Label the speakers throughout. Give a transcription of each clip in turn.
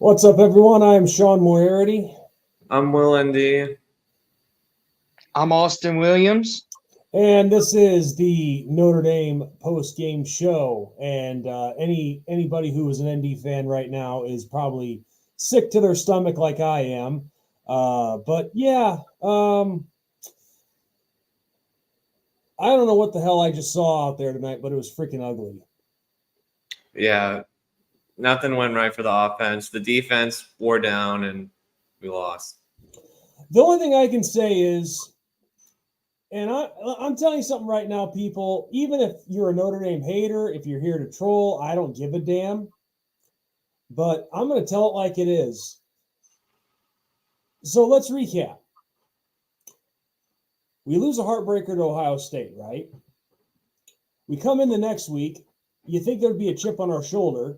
Speaker 1: What's up, everyone? I am Sean Moriarty.
Speaker 2: I'm Will ND.
Speaker 3: I'm Austin Williams.
Speaker 1: And this is the Notre Dame post-game show. And anybody who is an ND fan right now is probably sick to their stomach like I am. But yeah, I don't know what the hell I just saw out there tonight, but it was freaking ugly.
Speaker 2: Yeah, nothing went right for the offense. The defense wore down, and we lost.
Speaker 1: The only thing I can say is, and I'm telling you something right now, people, even if you're a Notre Dame hater, if you're here to troll, I don't give a damn. But I'm going to tell it like it is. So let's recap. We lose a heartbreaker to Ohio State, right? We come in the next week. You think there'd be a chip on our shoulder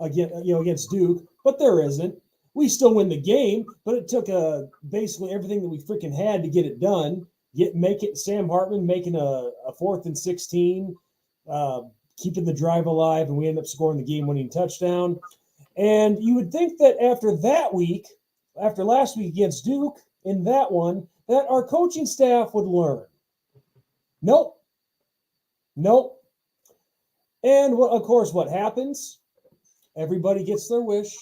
Speaker 1: against Duke, but there isn't. We still win the game, but it took basically everything that we freaking had to get it done. Sam Hartman making a 4th and 16, keeping the drive alive, and we end up scoring the game-winning touchdown. And you would think that after that week, after last week against Duke, in that one, that our coaching staff would learn. Nope. And of course, what happens? Everybody gets their wish.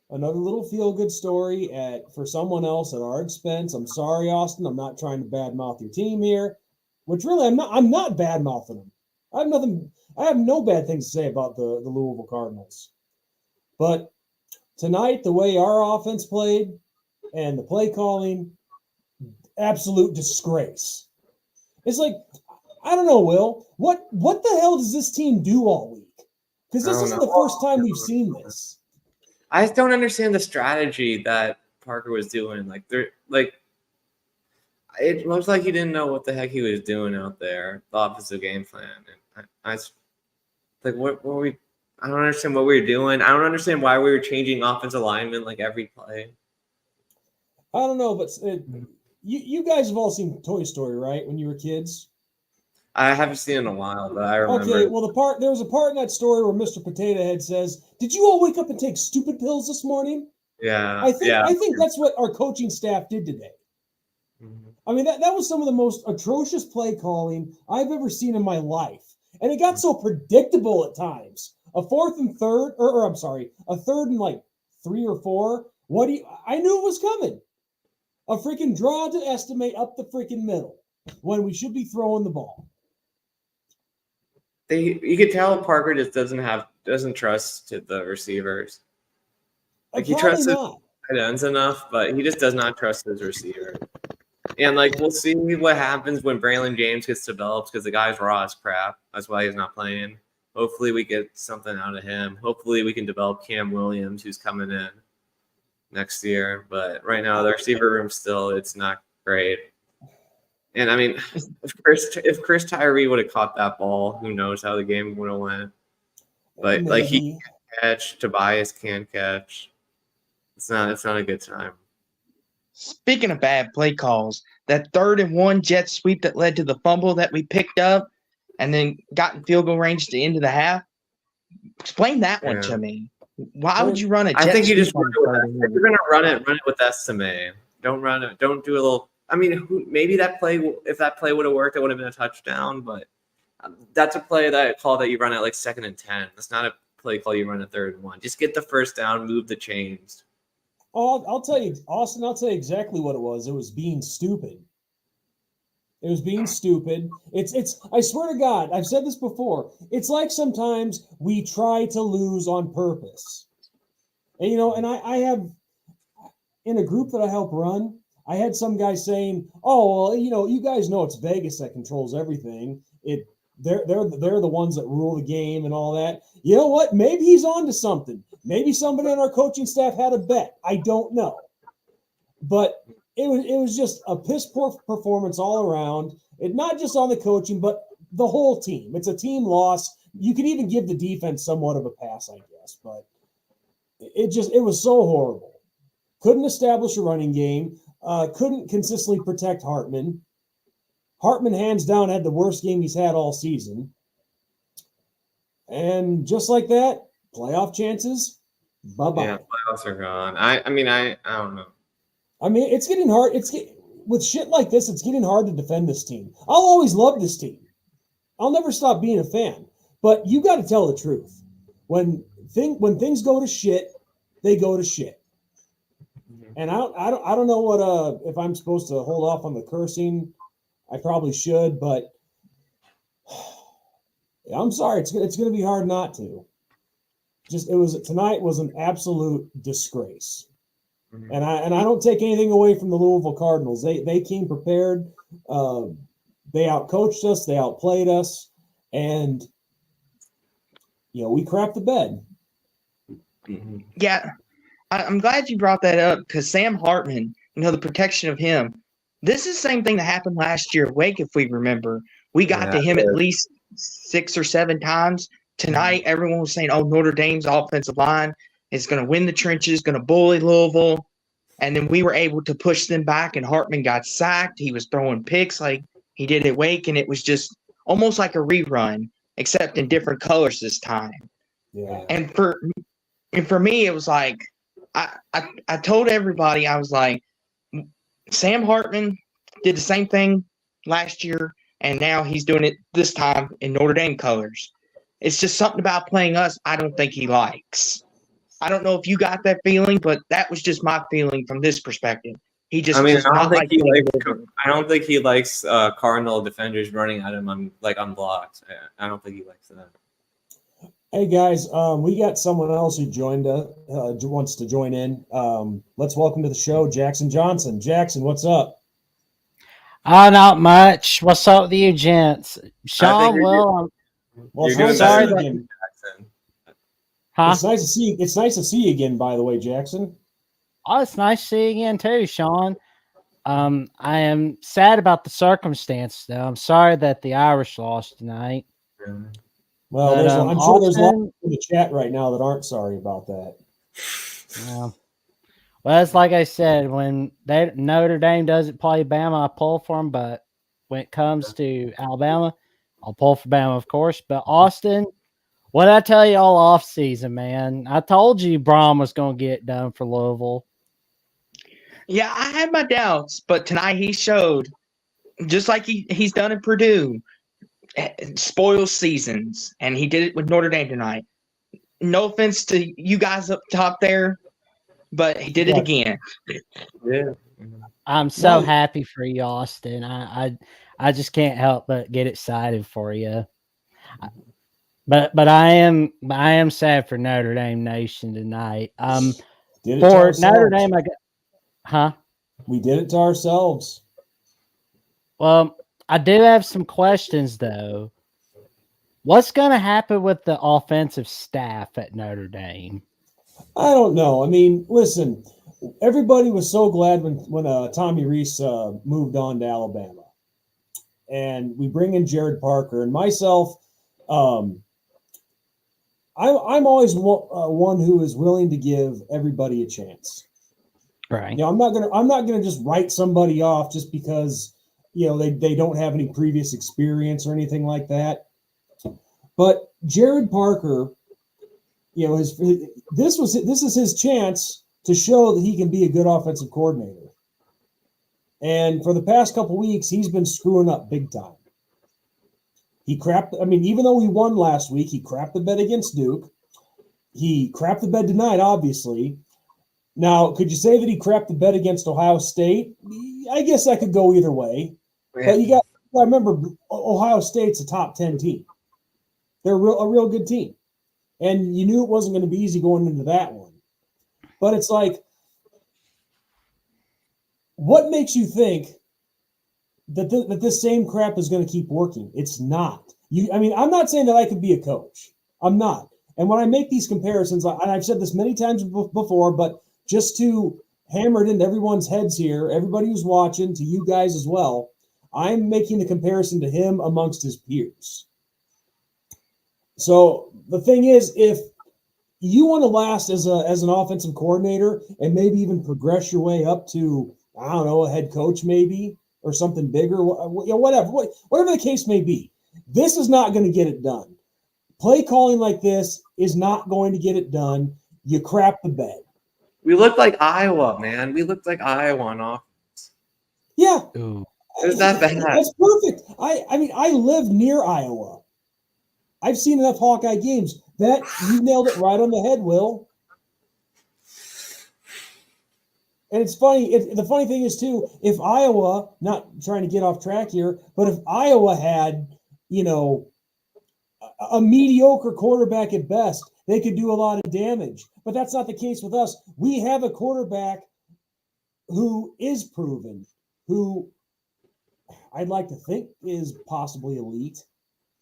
Speaker 1: Another little feel-good story for someone else at our expense. I'm sorry, Austin. I'm not trying to badmouth your team here, which really I'm not badmouthing them. I have no bad things to say about the Louisville Cardinals. But tonight, the way our offense played and the play calling, absolute disgrace. It's like, I don't know, Will. What the hell does this team do all week? Because this isn't the first time we've seen this.
Speaker 2: I just don't understand the strategy that Parker was doing. It looks like he didn't know what the heck he was doing out there. The offensive game plan. And I what were we? I don't understand what we were doing. I don't understand why we were changing offensive alignment like every play.
Speaker 1: I don't know, but you guys have all seen Toy Story, right? When you were kids.
Speaker 2: I haven't seen it in a while, but I remember.
Speaker 1: Okay, well, there was a part in that story where Mr. Potato Head says, "Did you all wake up and take stupid pills this morning?"
Speaker 2: Yeah,
Speaker 1: I think that's what our coaching staff did today. Mm-hmm. I mean, that was some of the most atrocious play calling I've ever seen in my life, and it got so predictable at times. A 4th and 3rd, a 3rd and like 3 or 4. I knew it was coming. A freaking draw to estimate up the freaking middle when we should be throwing the ball.
Speaker 2: You could tell Parker just doesn't trust the receivers. Like he trusts his tight ends enough, but he just does not trust his receiver. And we'll see what happens when Braylon James gets developed because the guy's raw as crap. That's why he's not playing. Hopefully we get something out of him. Hopefully we can develop Cam Williams, who's coming in next year. But right now the receiver room it's not great. And I mean, if Chris Tyree would have caught that ball, who knows how the game would have went. But he can't catch, Tobias can't catch. It's not a good time.
Speaker 3: Speaking of bad play calls, that 3rd and 1 jet sweep that led to the fumble that we picked up and then got in field goal range at the end of the half. Explain that one to me. Why would you run a jet sweep?
Speaker 2: I think you just run it. If you're gonna run it with estimate. Don't run it. Don't do a little. I mean, maybe if that play would have worked, it would have been a touchdown. But that's a play that you run at 2nd and 10. That's not a play call you run at 3rd and 1. Just get the first down, move the chains.
Speaker 1: Oh, I'll tell you, Austin. I'll tell you exactly what it was. It was being stupid. It was being stupid. It's. I swear to God, I've said this before. It's like sometimes we try to lose on purpose. And and I have in a group that I help run. I had some guy saying, "Oh, well, you guys know it's Vegas that controls everything. They're the ones that rule the game and all that." You know what? Maybe he's on to something. Maybe somebody on our coaching staff had a bet. I don't know, but it was just a piss poor performance all around. Not just on the coaching, but the whole team. It's a team loss. You could even give the defense somewhat of a pass, I guess, but it was so horrible. Couldn't establish a running game. Couldn't consistently protect Hartman. Hartman, hands down, had the worst game he's had all season. And just like that, playoff chances Bye-bye.
Speaker 2: Yeah, playoffs are gone. I don't know.
Speaker 1: I mean, it's getting hard. With shit like this, it's getting hard to defend this team. I'll always love this team. I'll never stop being a fan. But you got to tell the truth. When things go to shit, they go to shit. And I don't know what if I'm supposed to hold off on the cursing. I probably should, but I'm sorry. It's going to be hard not to. Tonight was an absolute disgrace. And I don't take anything away from the Louisville Cardinals. They came prepared. They outcoached us. They outplayed us, and we crapped the bed.
Speaker 3: Yeah, I'm glad you brought that up because Sam Hartman, the protection of him. This is the same thing that happened last year at Wake, if we remember. We got to him at least 6 or 7 times. Tonight, everyone was saying, "Oh, Notre Dame's offensive line is going to win the trenches, going to bully Louisville." And then we were able to push them back, and Hartman got sacked. He was throwing picks like he did at Wake, and it was just almost like a rerun, except in different colors this time.
Speaker 1: Yeah.
Speaker 3: And for me, it was like I told everybody, I was like, Sam Hartman did the same thing last year, and now he's doing it this time in Notre Dame colors. It's just something about playing us I don't think he likes. I don't know if you got that feeling, but that was just my feeling from this perspective. He just
Speaker 2: I
Speaker 3: does
Speaker 2: don't
Speaker 3: not
Speaker 2: think
Speaker 3: like
Speaker 2: I don't think he likes Cardinal defenders running at him unblocked. I don't think he likes that.
Speaker 1: Hey guys, we got someone else who joined us, wants to join in. Let's welcome to the show, Jackson Johnson. Jackson, what's up?
Speaker 4: Oh, not much. What's up with you, gents? Sean,
Speaker 1: Well,
Speaker 2: you're
Speaker 1: it's
Speaker 2: doing
Speaker 1: nice to
Speaker 2: better
Speaker 1: see you
Speaker 2: than
Speaker 1: again.
Speaker 2: Jackson.
Speaker 4: Huh?
Speaker 1: It's nice to see. It's nice to see you again. By the way, Jackson.
Speaker 4: Oh, it's nice to see you again too, Sean. I am sad about the circumstance, though. I'm sorry that the Irish lost tonight.
Speaker 1: Well,
Speaker 4: But,
Speaker 1: I'm sure there's
Speaker 4: Austin-
Speaker 1: lots in the chat right now that aren't sorry about that.
Speaker 4: Well, it's like I said, when Notre Dame doesn't play Bama, I pull for them. But when it comes to Alabama, I'll pull for Bama, of course. But Austin, what did I tell you all off season, man? I told you Braun was going to get it done for Louisville.
Speaker 3: Yeah, I had my doubts, but tonight he showed, just like he's done in Purdue, spoils seasons, and he did it with Notre Dame tonight. No offense to you guys up top there, but he did it again.
Speaker 2: Yeah.
Speaker 4: I'm so happy for you, Austin. I just can't help but get excited for you. But I am sad for Notre Dame Nation tonight. For Notre Dame,
Speaker 1: we did it to ourselves.
Speaker 4: Well, I do have some questions though. What's going to happen with the offensive staff at Notre Dame?
Speaker 1: I don't know. I mean, listen, everybody was so glad when Tommy Rees moved on to Alabama, and we bring in Jared Parker and myself. I'm always one who is willing to give everybody a chance.
Speaker 4: Right.
Speaker 1: I'm not gonna just write somebody off just because they don't have any previous experience or anything like that. But Jared Parker, this is his chance to show that he can be a good offensive coordinator. And for the past couple weeks, he's been screwing up big time. Even though he won last week, he crapped the bed against Duke. He crapped the bed tonight, obviously. Now, could you say that he crapped the bed against Ohio State? I guess that could go either way. Yeah. But you got to remember, Ohio State's a top 10 team. They're a real good team. And you knew it wasn't going to be easy going into that one. But it's like, what makes you think that this same crap is going to keep working? It's not. I'm not saying that I could be a coach. I'm not. And when I make these comparisons, and I've said this many times before, but just to hammer it into everyone's heads here, everybody who's watching, to you guys as well, I'm making the comparison to him amongst his peers. So the thing is, if you want to last as an offensive coordinator and maybe even progress your way up to, I don't know, a head coach maybe or something bigger, whatever the case may be, this is not going to get it done. Play calling like this is not going to get it done. you crap the bed.
Speaker 2: We looked like Iowa, man. We looked like Iowa on offense.
Speaker 1: Yeah.
Speaker 4: Ooh.
Speaker 2: It was that bad.
Speaker 1: That's perfect. I mean, I live near Iowa. I've seen enough Hawkeye games. That you nailed it right on the head, Will. And it's funny. The funny thing is too, if Iowa, not trying to get off track here, but if Iowa had, a mediocre quarterback at best, they could do a lot of damage. But that's not the case with us. We have a quarterback who is proven, who I'd like to think is possibly elite,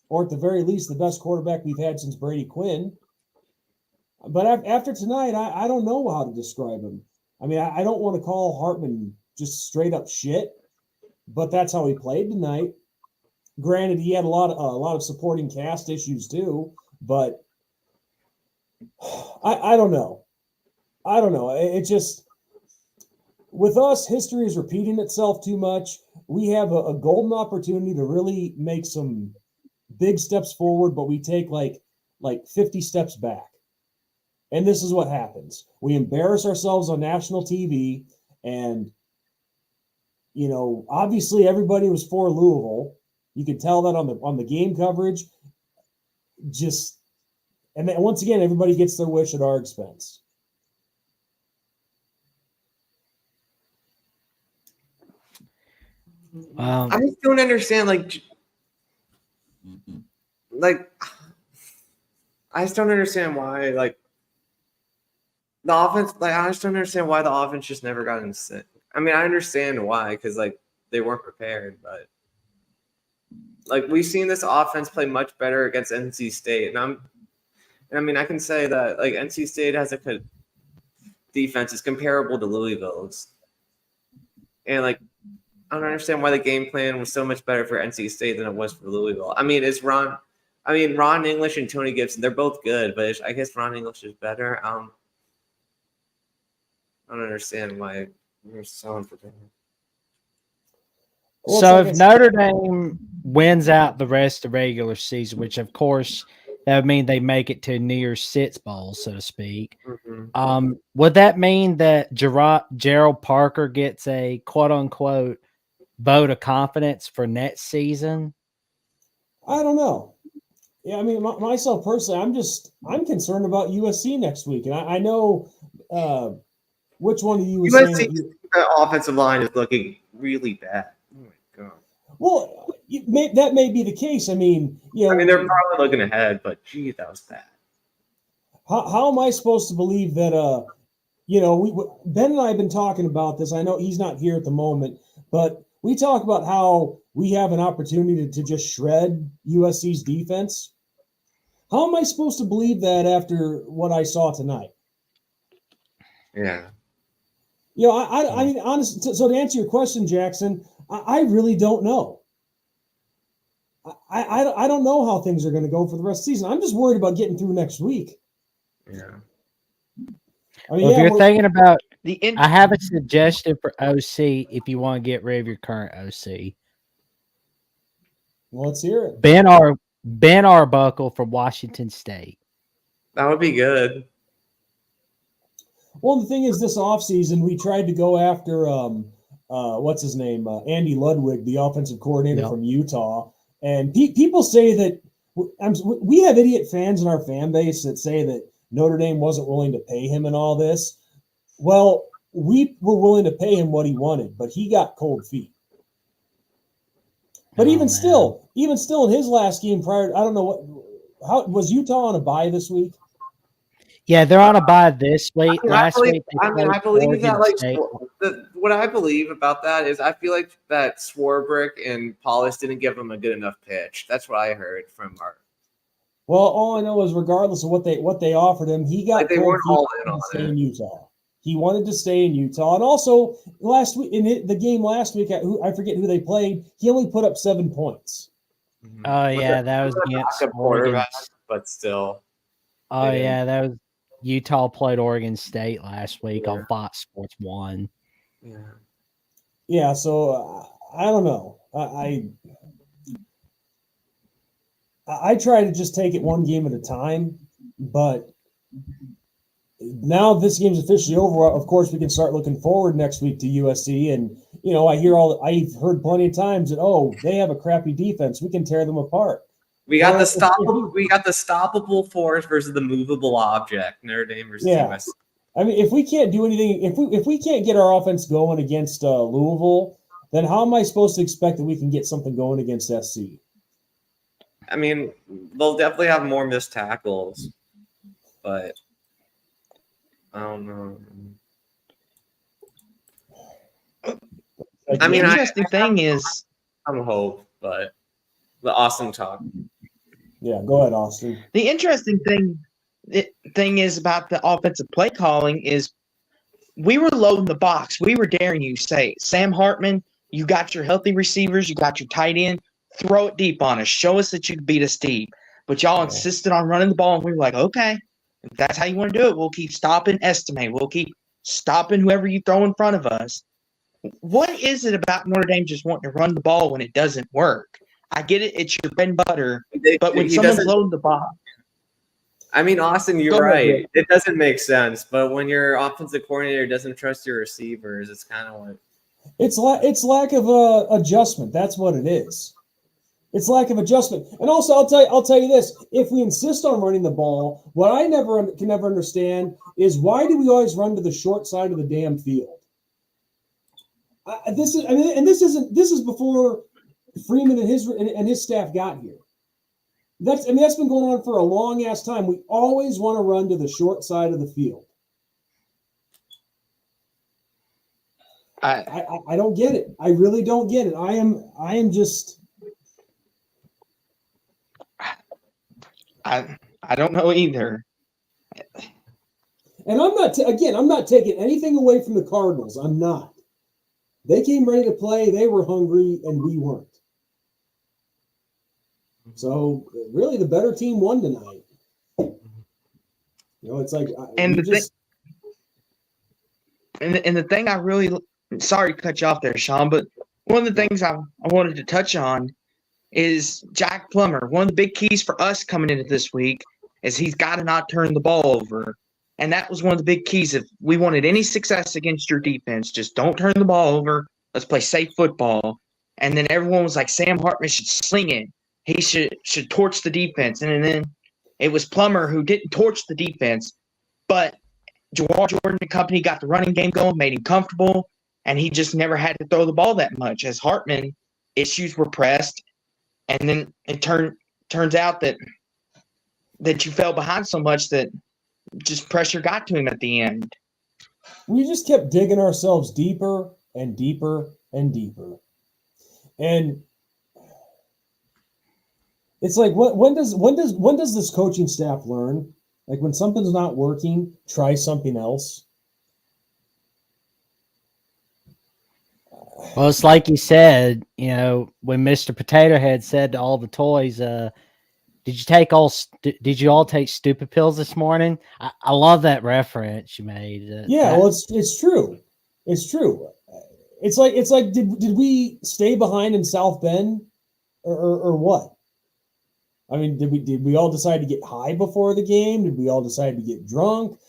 Speaker 1: or at the very least, the best quarterback we've had since Brady Quinn. But after tonight, I don't know how to describe him. I mean, I don't want to call Hartman just straight up shit, but that's how he played tonight. Granted, he had a lot of supporting cast issues too, but I don't know. I don't know. It just, with us, history is repeating itself too much. We have a golden opportunity to really make some big steps forward, but we take like 50 steps back. And this is what happens. We embarrass ourselves on national TV, and obviously everybody was for Louisville. You could tell that on the game coverage. And then once again, everybody gets their wish at our expense.
Speaker 2: I just don't understand, I just don't understand why, the offense, I just don't understand why the offense just never got in sync. I mean, I understand why, because, they weren't prepared, but, we've seen this offense play much better against NC State, and I mean, I can say that, NC State has a defense is comparable to Louisville's, and, I don't understand why the game plan was so much better for NC State than it was for Louisville. I mean, Ron English and Tony Gibson, they're both good, but I guess Ron English is better. I don't understand why you're so unprepared.
Speaker 4: So if Notre Dame wins out the rest of the regular season, which of course that would mean they make it to New Year's Six Bowl, so to speak, would that mean that Gerald Parker gets a quote unquote vote of confidence for next season?
Speaker 1: I don't know. Yeah, I mean, myself personally, I'm concerned about USC next week, and I know which one of you was saying
Speaker 2: the offensive line is looking really bad. Oh my god.
Speaker 1: Well, that may be the case. I mean,
Speaker 2: they're probably looking ahead, but gee, that was bad.
Speaker 1: How am I supposed to believe that? Ben and I have been talking about this. I know he's not here at the moment, but we talk about how we have an opportunity to just shred USC's defense. How am I supposed to believe that after what I saw tonight?
Speaker 2: Yeah.
Speaker 1: I mean, honestly, so to answer your question, Jackson, I really don't know. I don't know how things are going to go for the rest of the season. I'm just worried about getting through next week.
Speaker 2: Yeah.
Speaker 1: I mean,
Speaker 4: if you're thinking about I have a suggestion for OC if you want to get rid of your current OC.
Speaker 1: Well, let's hear it.
Speaker 4: Ben Arbuckle from Washington State.
Speaker 2: That would be good.
Speaker 1: Well, the thing is, this offseason, we tried to go after, what's his name? Andy Ludwig, the offensive coordinator from Utah. And people say that we have idiot fans in our fan base that say that Notre Dame wasn't willing to pay him and all this. Well, we were willing to pay him what he wanted, but he got cold feet. But even still, in his last game prior, I don't know how was Utah on a bye this week?
Speaker 4: Yeah, they're on a bye this week.
Speaker 2: I believe that what I believe about that is I feel like that Swarbrick and Paulus didn't give him a good enough pitch. That's what I heard from Mark.
Speaker 1: Well, all I know is regardless of what they offered him, he got
Speaker 2: they weren't all in on
Speaker 1: to stay in Utah. He wanted to stay in Utah, and also last week in the game last week, I forget who they played. He only put up 7 points.
Speaker 4: Oh yeah, that was against Oregon,
Speaker 2: but still.
Speaker 4: Oh yeah, that was Utah played Oregon State last week on Fox Sports 1.
Speaker 1: Yeah. So I don't know. I try to just take it one game at a time, but now this game's officially over. Of course, we can start looking forward next week to USC. And, I've heard plenty of times that, they have a crappy defense. We can tear them apart.
Speaker 2: We got the stoppable force versus the movable object. Notre Dame versus USC.
Speaker 1: I mean, if we can't do anything, if we can't get our offense going against Louisville, then how am I supposed to expect that we can get something going against SC?
Speaker 2: I mean, they'll definitely have more missed tackles, but I don't know.
Speaker 3: The interesting thing is,
Speaker 2: I'm hope, but the Austin talk.
Speaker 1: Yeah, go ahead, Austin.
Speaker 3: The interesting thing is about the offensive play calling is we were loading the box. We were daring you. Say, Sam Hartman, you got your healthy receivers, you got your tight end. Throw it deep on us. Show us that you can beat us deep. But y'all insisted on running the ball, and we were like, okay, if that's how you want to do it, we'll keep stopping estimate. We'll keep stopping whoever you throw in front of us. What is it about Notre Dame just wanting to run the ball when it doesn't work? I get it. It's your bread and butter. But when someone's loading the box.
Speaker 2: I mean, Austin, you're right. It doesn't make sense. But when your offensive coordinator doesn't trust your receivers, it's kind of like.
Speaker 1: It's lack of adjustment. That's what it is. It's lack of adjustment. And also, I'll tell you this. If we insist on running the ball, what I can never understand is why do we always run to the short side of the damn field? This is before Freeman and his staff got here. That's been going on for a long ass time. We always want to run to the short side of the field. I don't get it. I really don't get it. I am just.
Speaker 3: I don't know either.
Speaker 1: And I'm not taking anything away from the Cardinals. I'm not. They came ready to play. They were hungry, and we weren't. So really, the better team won tonight. It's like
Speaker 3: and the thing I really sorry to cut you off there, Sean, but one of the things I wanted to touch on is Jack Plummer. One of the big keys for us coming into this week is he's got to not turn the ball over. And that was one of the big keys. If we wanted any success against your defense, just don't turn the ball over. Let's play safe football. And then everyone was like, Sam Hartman should sling it. He should torch the defense. And then it was Plummer who didn't torch the defense, but Jawar Jordan and company got the running game going, made him comfortable, and he just never had to throw the ball that much. As Hartman, issues were pressed. And then it turns out that you fell behind so much that just pressure got to him at the end.
Speaker 1: We just kept digging ourselves deeper and deeper and deeper. And it's like, when does this coaching staff learn? Like, when something's not working, try something else.
Speaker 4: Well, it's like you said, when Mr. Potato Head said to all the toys, did you all take stupid pills this morning? I love that reference you made.
Speaker 1: Well, it's true. It's true. It's like did we stay behind in South Bend or what? I mean, did we all decide to get high before the game? Did we all decide to get drunk?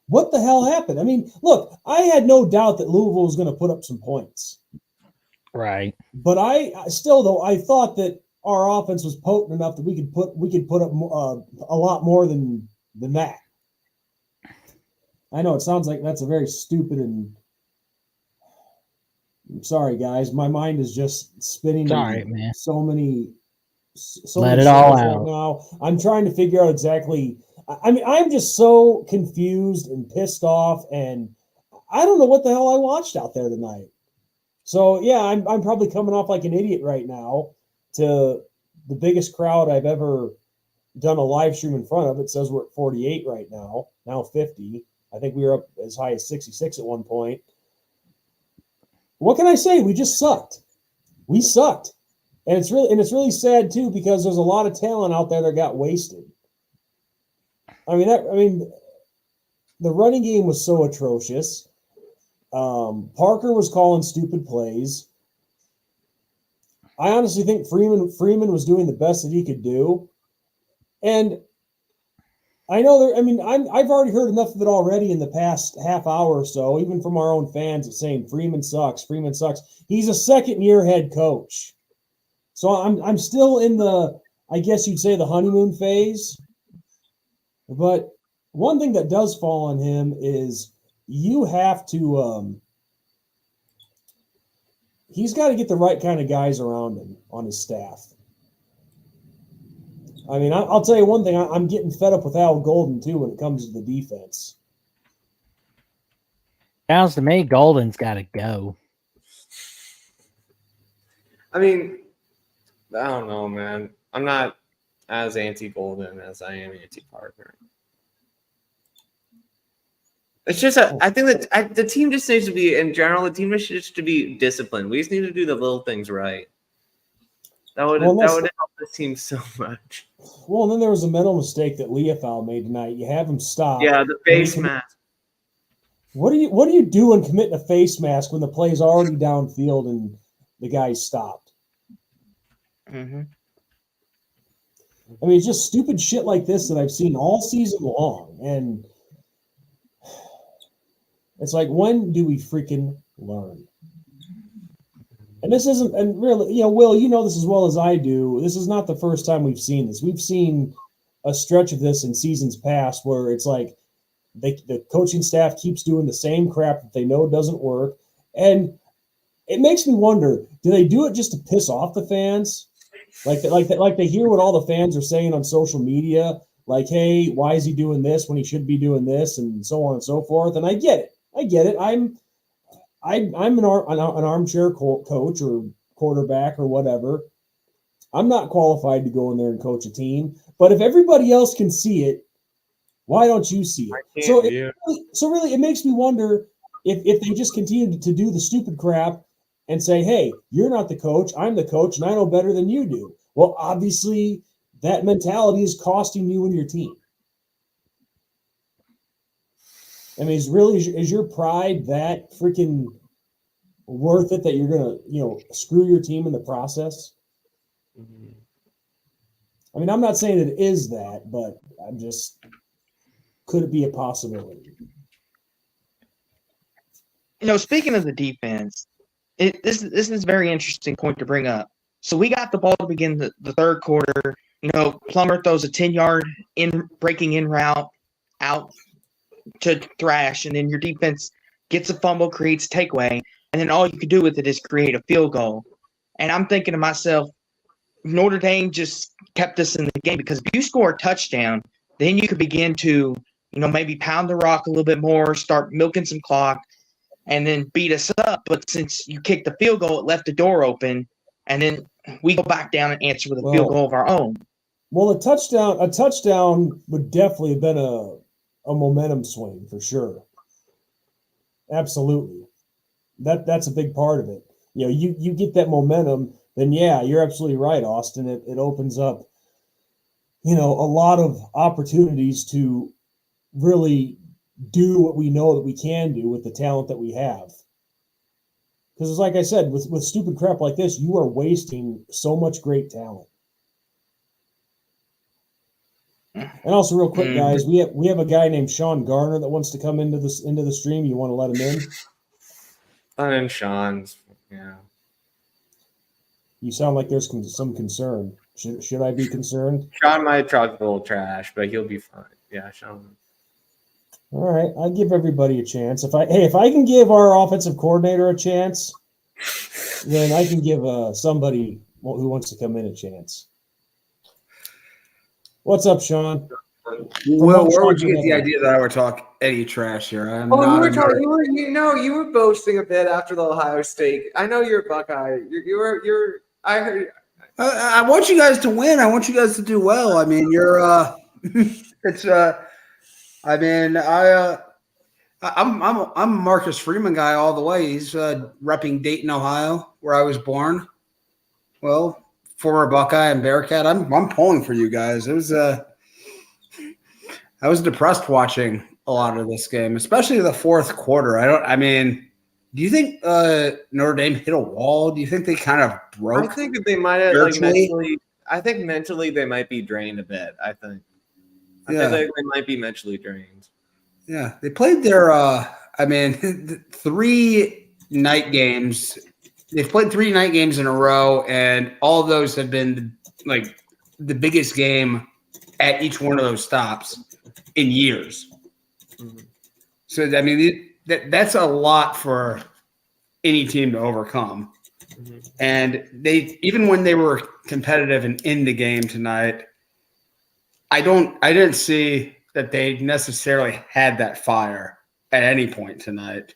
Speaker 1: What the hell happened? I mean, look, I had no doubt that Louisville was going to put up some points.
Speaker 4: Right.
Speaker 1: But I thought that our offense was potent enough that we could put up a lot more than that. I know it sounds like that's a very stupid and I'm sorry, guys. My mind is just spinning.
Speaker 4: Sorry, man.
Speaker 1: So many
Speaker 4: Let it all out.
Speaker 1: right now. I'm trying to figure out exactly. I mean, I'm just so confused and pissed off, and I don't know what the hell I watched out there tonight. So yeah, I'm probably coming off like an idiot right now to the biggest crowd I've ever done a live stream in front of. It says we're at 48 right now 50. I think we were up as high as 66 at one point. What can I say? We just sucked. We sucked. And it's really sad too, because there's a lot of talent out there that got wasted. I mean, the running game was so atrocious. Parker was calling stupid plays. I honestly think Freeman was doing the best that he could do. And I know. I mean, I've already heard enough of it already in the past half hour or so, even from our own fans, of saying Freeman sucks. Freeman sucks. He's a second-year head coach, so I'm still in the, I guess you'd say, the honeymoon phase. But one thing that does fall on him is you have to. He's got to get the right kind of guys around him on his staff. I mean, I'll tell you one thing. I'm getting fed up with Al Golden, too, when it comes to the defense.
Speaker 4: Sounds to me, Golden's got to go.
Speaker 2: I mean, I don't know, man. I'm not as anti-Golden as I am anti-Parker. It's just I think that the team just needs to be, in general, the team needs to be disciplined. We just need to do the little things right. That would help the team so much.
Speaker 1: Well, and then there was a mental mistake that Leofow made tonight. You have him stop.
Speaker 2: Yeah, the face mask.
Speaker 1: What do you do when committing a face mask when the play's already downfield and the guy's stopped?
Speaker 3: Mm-hmm.
Speaker 1: I mean, it's just stupid shit like this that I've seen all season long, and it's like, when do we freaking learn? And this isn't, and really, Will, you know this as well as I do. This is not the first time we've seen this. We've seen a stretch of this in seasons past where it's like the coaching staff keeps doing the same crap that they know doesn't work. And it makes me wonder, do they do it just to piss off the fans? Like they hear what all the fans are saying on social media, like, hey, why is he doing this when he should be doing this, and so on and so forth. And I get it. I'm an armchair coach or quarterback or whatever. I'm not qualified to go in there and coach a team. But if everybody else can see it, why don't you see it? So really, it makes me wonder if they just continue to do the stupid crap and say, hey, you're not the coach, I'm the coach, and I know better than you do. Well, obviously, that mentality is costing you and your team. I mean, is your pride that freaking worth it that you're gonna, screw your team in the process?
Speaker 2: Mm-hmm.
Speaker 1: I mean, I'm not saying it is that, but I'm just, could it be a possibility?
Speaker 3: Speaking of the defense, this is a very interesting point to bring up. So we got the ball to begin the third quarter. Plummer throws a 10-yard breaking in route out to Thrash, and then your defense gets a fumble, creates takeaway, and then all you could do with it is create a field goal. And I'm thinking to myself, Notre Dame just kept us in the game, because if you score a touchdown, then you could begin to, maybe pound the rock a little bit more, start milking some clock, and then beat us up. But since you kicked the field goal, it left the door open, and then we go back down and answer with a field goal of our own.
Speaker 1: Well, a touchdown would definitely have been a momentum swing for sure. Absolutely. That's a big part of it. You get that momentum, then yeah, you're absolutely right, Austin. It opens up, a lot of opportunities to really do what we know that we can do with the talent that we have. Because it's like I said, with stupid crap like this, you are wasting so much great talent. And also, real quick, guys, we have a guy named Sean Garner that wants to come into the stream. You want to let him in?
Speaker 2: I'm Sean's. Yeah.
Speaker 1: You sound like there's some concern. Should I be concerned?
Speaker 2: Sean might talk a little trash, but he'll be fine. Yeah, Sean.
Speaker 1: All right, I give everybody a chance. If I can give our offensive coordinator a chance, then I can give somebody who wants to come in a chance. What's up, Sean?
Speaker 5: Well, where would you get the idea that I would talk any trash here?
Speaker 2: You were boasting a bit after the Ohio State. I know you're a Buckeye. You're. I heard.
Speaker 5: I want you guys to win. I want you guys to do well. I mean, it's. I mean, I'm a Marcus Freeman guy all the way. He's repping Dayton, Ohio, where I was born. Well, former Buckeye and Bearcat. I'm pulling for you guys. It was I was depressed watching a lot of this game, especially the fourth quarter. Do you think Notre Dame hit a wall? Do you think they kind of broke?
Speaker 2: I think they might have mentally. I think mentally they might be drained a bit. I think. I think they might be mentally drained.
Speaker 5: Yeah, they played their 3 night games. They've played 3 night games in a row, and all of those have been like the biggest game at each one of those stops in years.
Speaker 2: Mm-hmm.
Speaker 5: So I mean, that's a lot for any team to overcome.
Speaker 2: Mm-hmm.
Speaker 5: And they, even when they were competitive and in the game tonight, I didn't see that they necessarily had that fire at any point tonight.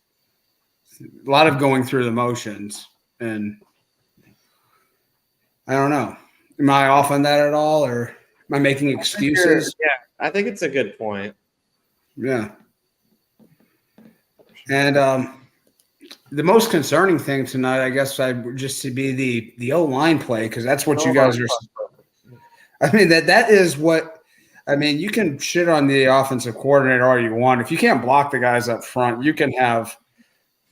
Speaker 5: A lot of going through the motions, and I don't know. Am I off on that at all, or am I making excuses?
Speaker 2: I think it's a good point.
Speaker 5: Yeah. And the most concerning thing tonight, I guess, would just to be the O-line play, because that's what you guys are. I mean, that is what. I mean, you can shit on the offensive coordinator all you want. If you can't block the guys up front, you can have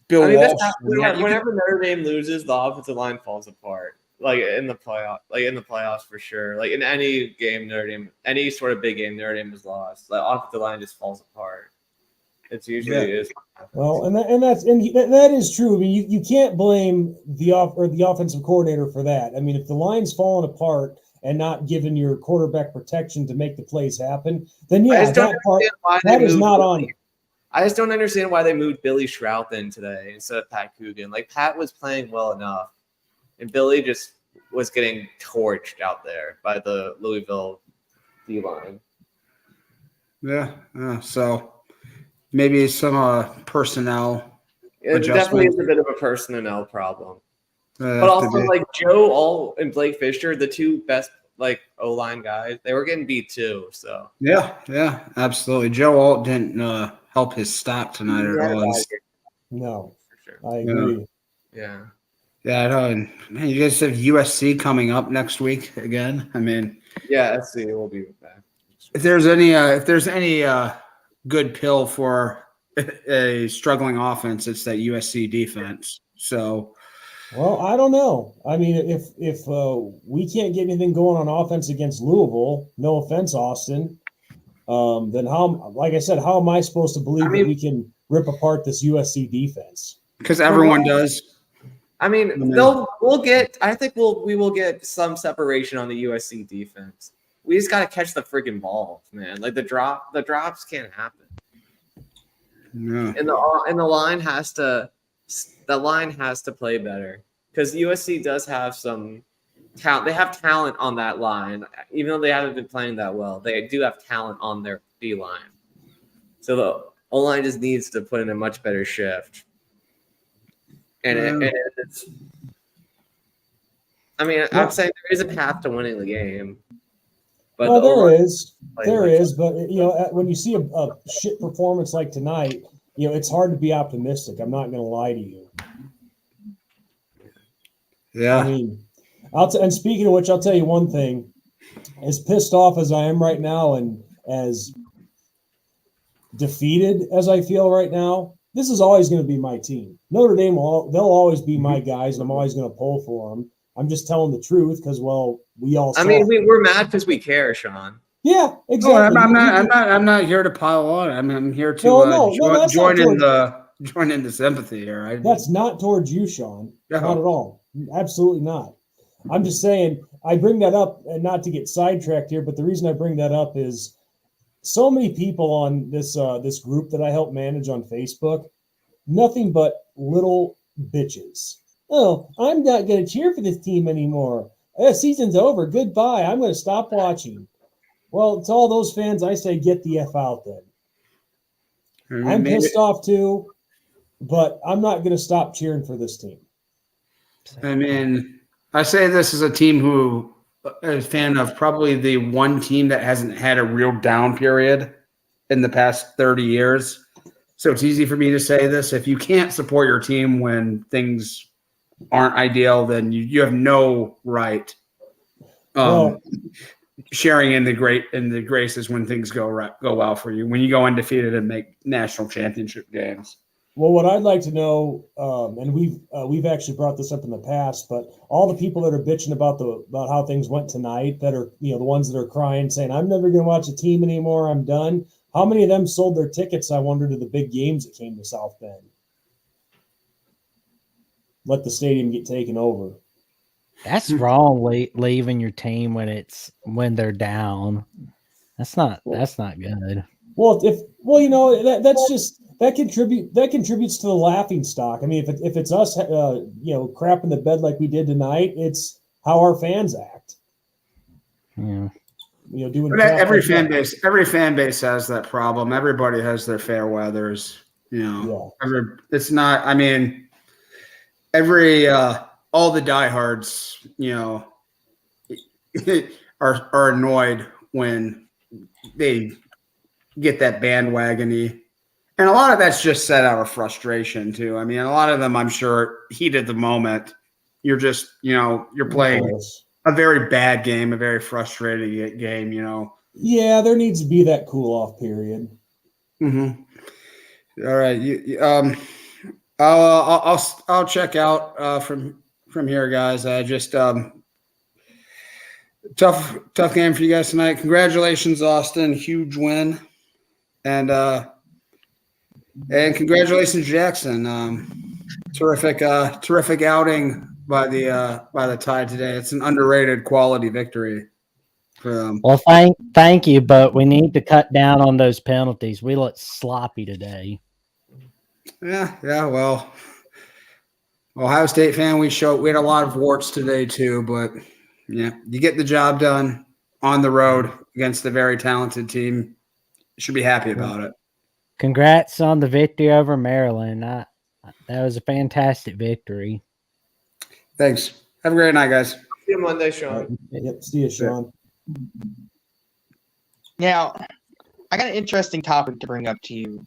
Speaker 5: Bill Walsh.
Speaker 2: Whenever Notre Dame loses, the offensive line falls apart. Like in the playoffs for sure. Like in any game, Notre Dame, any sort of big game, Notre Dame has lost. Like offensive line just falls apart. It's usually is.
Speaker 1: Well, and that is true. I mean, you can't blame the offensive coordinator for that. I mean, if the line's falling apart and not giving your quarterback protection to make the plays happen, then that is not on you.
Speaker 2: I just don't understand why they moved Billy Shrout in today instead of Pat Coogan. Like Pat was playing well enough, and Billy just was getting torched out there by the Louisville D line.
Speaker 5: Yeah. So maybe some personnel.
Speaker 2: It definitely is a bit of a personnel problem. But also, like Joe and Blake Fisher, the 2 best O-line guys, they were getting beat too. So
Speaker 5: yeah, absolutely. Joe Alt didn't help his stock tonight at all.
Speaker 1: No,
Speaker 2: for sure.
Speaker 1: I agree.
Speaker 2: Yeah.
Speaker 5: I know. And man, you guys have USC coming up next week again. I mean,
Speaker 2: yeah, SC will be back.
Speaker 5: If there's any good pill for a struggling offense, it's that USC defense. So.
Speaker 1: Well, I don't know. I mean, if we can't get anything going on offense against Louisville, no offense, Austin, then like I said, how am I supposed to believe that we can rip apart this USC defense?
Speaker 5: Because everyone does.
Speaker 2: I mean, I think we will get some separation on the USC defense. We just got to catch the freaking balls, man. Like the drops can't happen.
Speaker 5: No.
Speaker 2: And the line has to play better because USC does have some talent. They have talent on that line, even though they haven't been playing that well. They do have talent on their D line. So the O-line just needs to put in a much better shift. And it's. I'm saying there is a path to winning the game. But
Speaker 1: there is, but when you see a shit performance like tonight, it's hard to be optimistic. I'm not going to lie to you.
Speaker 5: Yeah.
Speaker 1: I mean, and speaking of which, I'll tell you one thing. As pissed off as I am right now and as defeated as I feel right now, this is always going to be my team. Notre Dame, they'll always be my guys, and I'm always going to pull for them. I'm just telling the truth because, we all.
Speaker 2: We're mad because we care, Sean.
Speaker 1: Yeah, exactly.
Speaker 5: No, I'm not here to pile on. I'm here to join in the sympathy here. Right?
Speaker 1: That's not towards you, Sean. No. Not at all. Absolutely not. I'm just saying I bring that up, and not to get sidetracked here, but the reason I bring that up is so many people on this group that I help manage on Facebook, nothing but little bitches. Oh, I'm not going to cheer for this team anymore. Season's over. Goodbye. I'm going to stop watching. Well, to all those fans, I say get the F out then. I'm pissed off too, but I'm not going to stop cheering for this team.
Speaker 5: I mean, I say this as a team who is a fan of probably the one team that hasn't had a real down period in the past 30 years. So it's easy for me to say this. If you can't support your team when things aren't ideal, then you have no right sharing in the graces when things go well for you, when you go undefeated and make national championship games.
Speaker 1: Well, what I'd like to know, and we've actually brought this up in the past, but all the people that are bitching about how things went tonight, that are the ones that are crying, saying I'm never going to watch a team anymore, I'm done. How many of them sold their tickets? I wonder, to the big games that came to South Bend. Let the stadium get taken over.
Speaker 4: That's wrong. Leaving your team when they're down. That's not good.
Speaker 1: Well, that's just that contributes to the laughing stock. I mean, if it's us, crapping the bed like we did tonight, it's how our fans act.
Speaker 4: Yeah.
Speaker 1: Doing
Speaker 5: every fan base has that problem. Everybody has their fair weathers. It's not. I mean, all the diehards, are annoyed when they get that bandwagony, and a lot of that's just set out of frustration too. I mean, a lot of them, I'm sure, heat of the moment. You're just, you're playing a very bad game, a very frustrating game.
Speaker 1: Yeah, there needs to be that cool off period.
Speaker 5: Mm-hmm. All right, I'll check out from here, guys. Just tough game for you guys tonight. Congratulations, Austin, huge win, and congratulations, Jackson. Terrific outing by the Tide today. It's an underrated quality victory for them.
Speaker 4: Well, thank you, but we need to cut down on those penalties. We looked sloppy today.
Speaker 5: Yeah. Well, Ohio State fan, we had a lot of warts today too, but yeah, you get the job done on the road against a very talented team. You should be happy about it.
Speaker 4: Congrats on the victory over Maryland. That was a fantastic victory.
Speaker 5: Thanks. Have a great night, guys.
Speaker 2: See you Monday, Sean.
Speaker 1: Right. Yep. See you, Sean.
Speaker 3: Now, I got an interesting topic to bring up to you.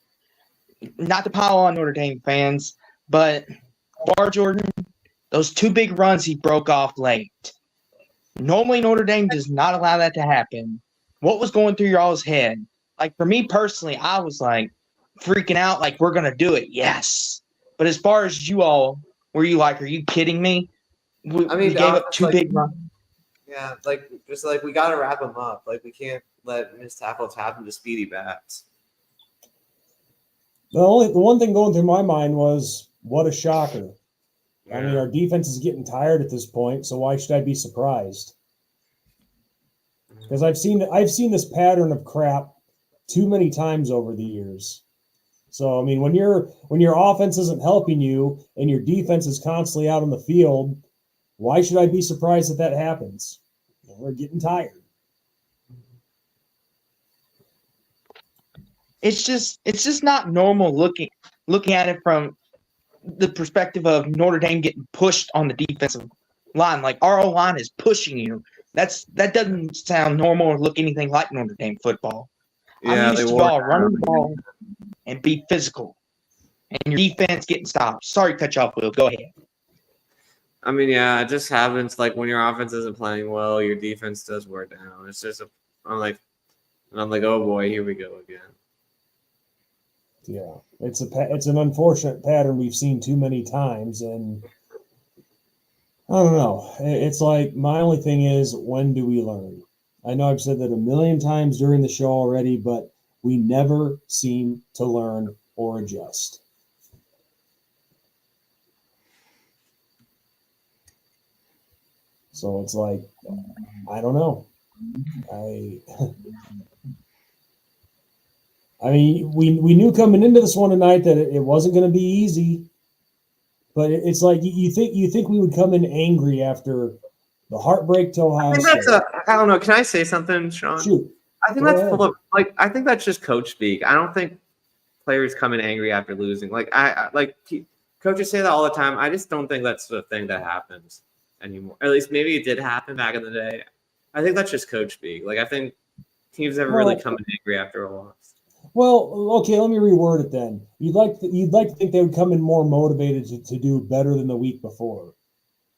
Speaker 3: Not to pile on Notre Dame fans, but Bar Jordan, those two big runs he broke off late. Normally, Notre Dame does not allow that to happen. What was going through y'all's head? Like, for me personally, I was like freaking out, like, we're going to do it. Yes. But as far as you all, were you like, are you kidding me? We gave up two big runs.
Speaker 2: Yeah, we got to wrap them up. Like, we can't let missed tackles happen to speedy backs.
Speaker 1: The one thing going through my mind was, what a shocker.
Speaker 2: Yeah.
Speaker 1: I mean, our defense is getting tired at this point, so why should I be surprised? Because I've seen this pattern of crap too many times over the years. So I mean, when your offense isn't helping you and your defense is constantly out on the field, why should I be surprised that happens? We're getting tired.
Speaker 3: It's just not normal looking at it from the perspective of Notre Dame getting pushed on the defensive line. Like, our O-line is pushing you. That doesn't sound normal or look anything like Notre Dame football.
Speaker 2: Yeah,
Speaker 3: I'm used to y'all running the ball and be physical, and your defense getting stopped. Sorry to cut you off, Will. Go ahead.
Speaker 2: I mean, yeah, it just happens. Like, when your offense isn't playing well, your defense does wear down. It's just I'm like, oh boy, here we go again.
Speaker 1: Yeah, it's an unfortunate pattern we've seen too many times, and I don't know. It's like, my only thing is, when do we learn? I know I've said that a million times during the show already, but we never seem to learn or adjust. So it's like, I don't know. I mean, we knew coming into this one tonight that it wasn't going to be easy, but it's like, you think we would come in angry after the heartbreak to Ohio State.
Speaker 2: I don't know. Can I say something, Sean?
Speaker 1: Shoot.
Speaker 2: I think that's full of, like, I think that's just coach speak. I don't think players come in angry after losing. Like, coaches say that all the time. I just don't think that's the thing that happens anymore. Or at least maybe it did happen back in the day. I think that's just coach speak. Like, I think teams never really come in angry after a loss.
Speaker 1: Well, okay, let me reword it then. You'd like to think they would come in more motivated to do better than the week before.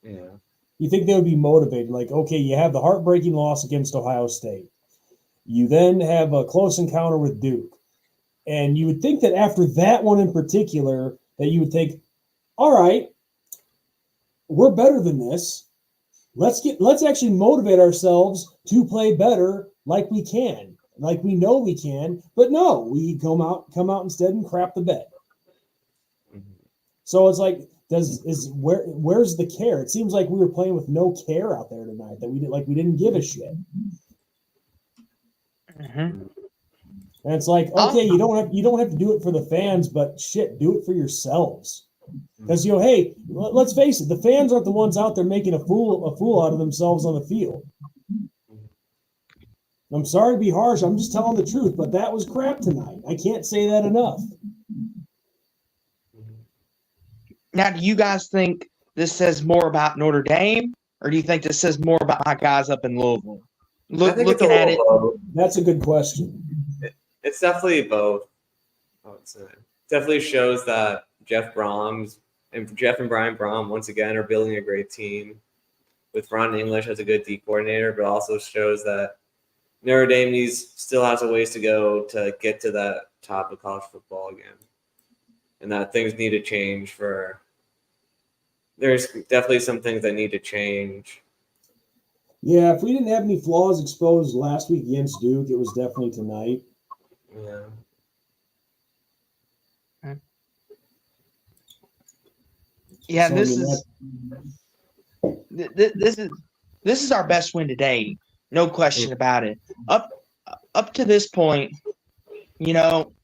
Speaker 2: Yeah.
Speaker 1: You think they would be motivated? Like, okay, you have the heartbreaking loss against Ohio State. You then have a close encounter with Duke. And you would think that after that one in particular, that you would think, all right, we're better than this. Let's actually motivate ourselves to play better like we can, like we know we can. But no, we come out instead and crap the bed. So it's like, where's the care? It seems like we were playing with no care out there tonight. That we didn't give a shit.
Speaker 3: Mm-hmm.
Speaker 1: And it's like, okay, you don't have to do it for the fans, but shit, do it for yourselves. Because hey, let's face it, the fans aren't the ones out there making a fool out of themselves on the field. I'm sorry to be harsh. I'm just telling the truth, but that was crap tonight. I can't say that enough.
Speaker 3: Now, do you guys think this says more about Notre Dame, or do you think this says more about my guys up in Louisville? Looking at it,
Speaker 1: that's a good question.
Speaker 2: It's definitely both. I would say definitely shows that Jeff and Brian Brom once again are building a great team with Ron English as a good D coordinator, but also shows that Notre Dame still has a ways to go to get to that top of college football again, and that things need to change. There's definitely some things that need to change.
Speaker 1: Yeah, if we didn't have any flaws exposed last week against Duke, it was definitely tonight.
Speaker 2: Yeah.
Speaker 3: Yeah,
Speaker 1: So,
Speaker 3: this is our best win today, no question about it. Up to this point,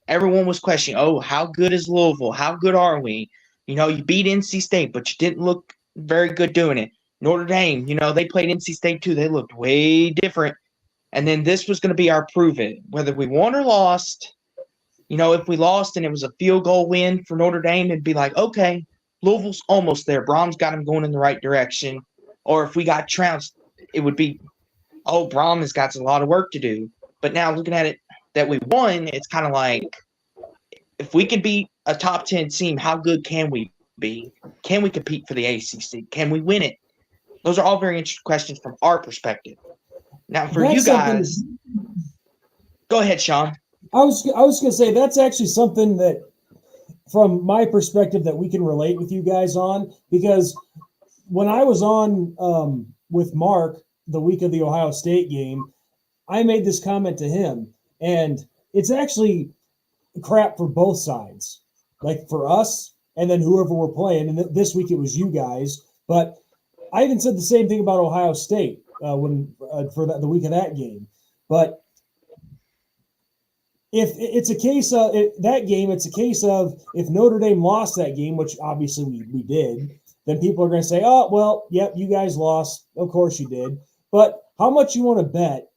Speaker 3: everyone was questioning, oh, how good is Louisville? How good are we? You beat NC State, but you didn't look very good doing it. Notre Dame, they played NC State too. They looked way different. And then this was going to be our prove it. Whether we won or lost, if we lost and it was a field goal win for Notre Dame, it'd be like, okay, Louisville's almost there. Brom's got him going in the right direction. Or if we got trounced, it would be, oh, Brom has got a lot of work to do. But now looking at it that we won, it's kind of like, if we could beat a top 10 team, how good can we be? Can we compete for the ACC? Can we win it? Those are all very interesting questions from our perspective. Now, for you guys, go ahead, Sean.
Speaker 1: I was going to say that's actually something that, from my perspective, that we can relate with you guys on, because when I was on with Mark the week of the Ohio State game, I made this comment to him, and it's actually crap for both sides, like for us and then whoever we're playing. And this week it was you guys, but I even said the same thing about Ohio State for the week of that game. But if it's a case of that game, it's a case of if Notre Dame lost that game, which obviously we did, then people are going to say, oh, well, yep, you guys lost. Of course you did. But how much you want to bet,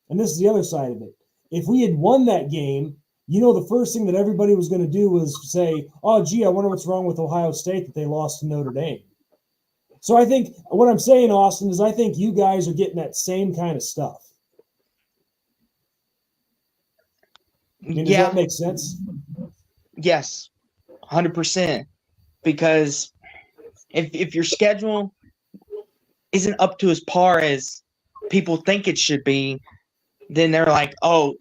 Speaker 1: and this is the other side of it, if we had won that game, the first thing that everybody was going to do was say, oh, gee, I wonder what's wrong with Ohio State that they lost to Notre Dame. So I think what I'm saying, Austin, is I think you guys are getting that same kind of stuff. Does that make sense?
Speaker 3: Yes, 100%. Because if your schedule isn't up to as par as people think it should be, then they're like, oh,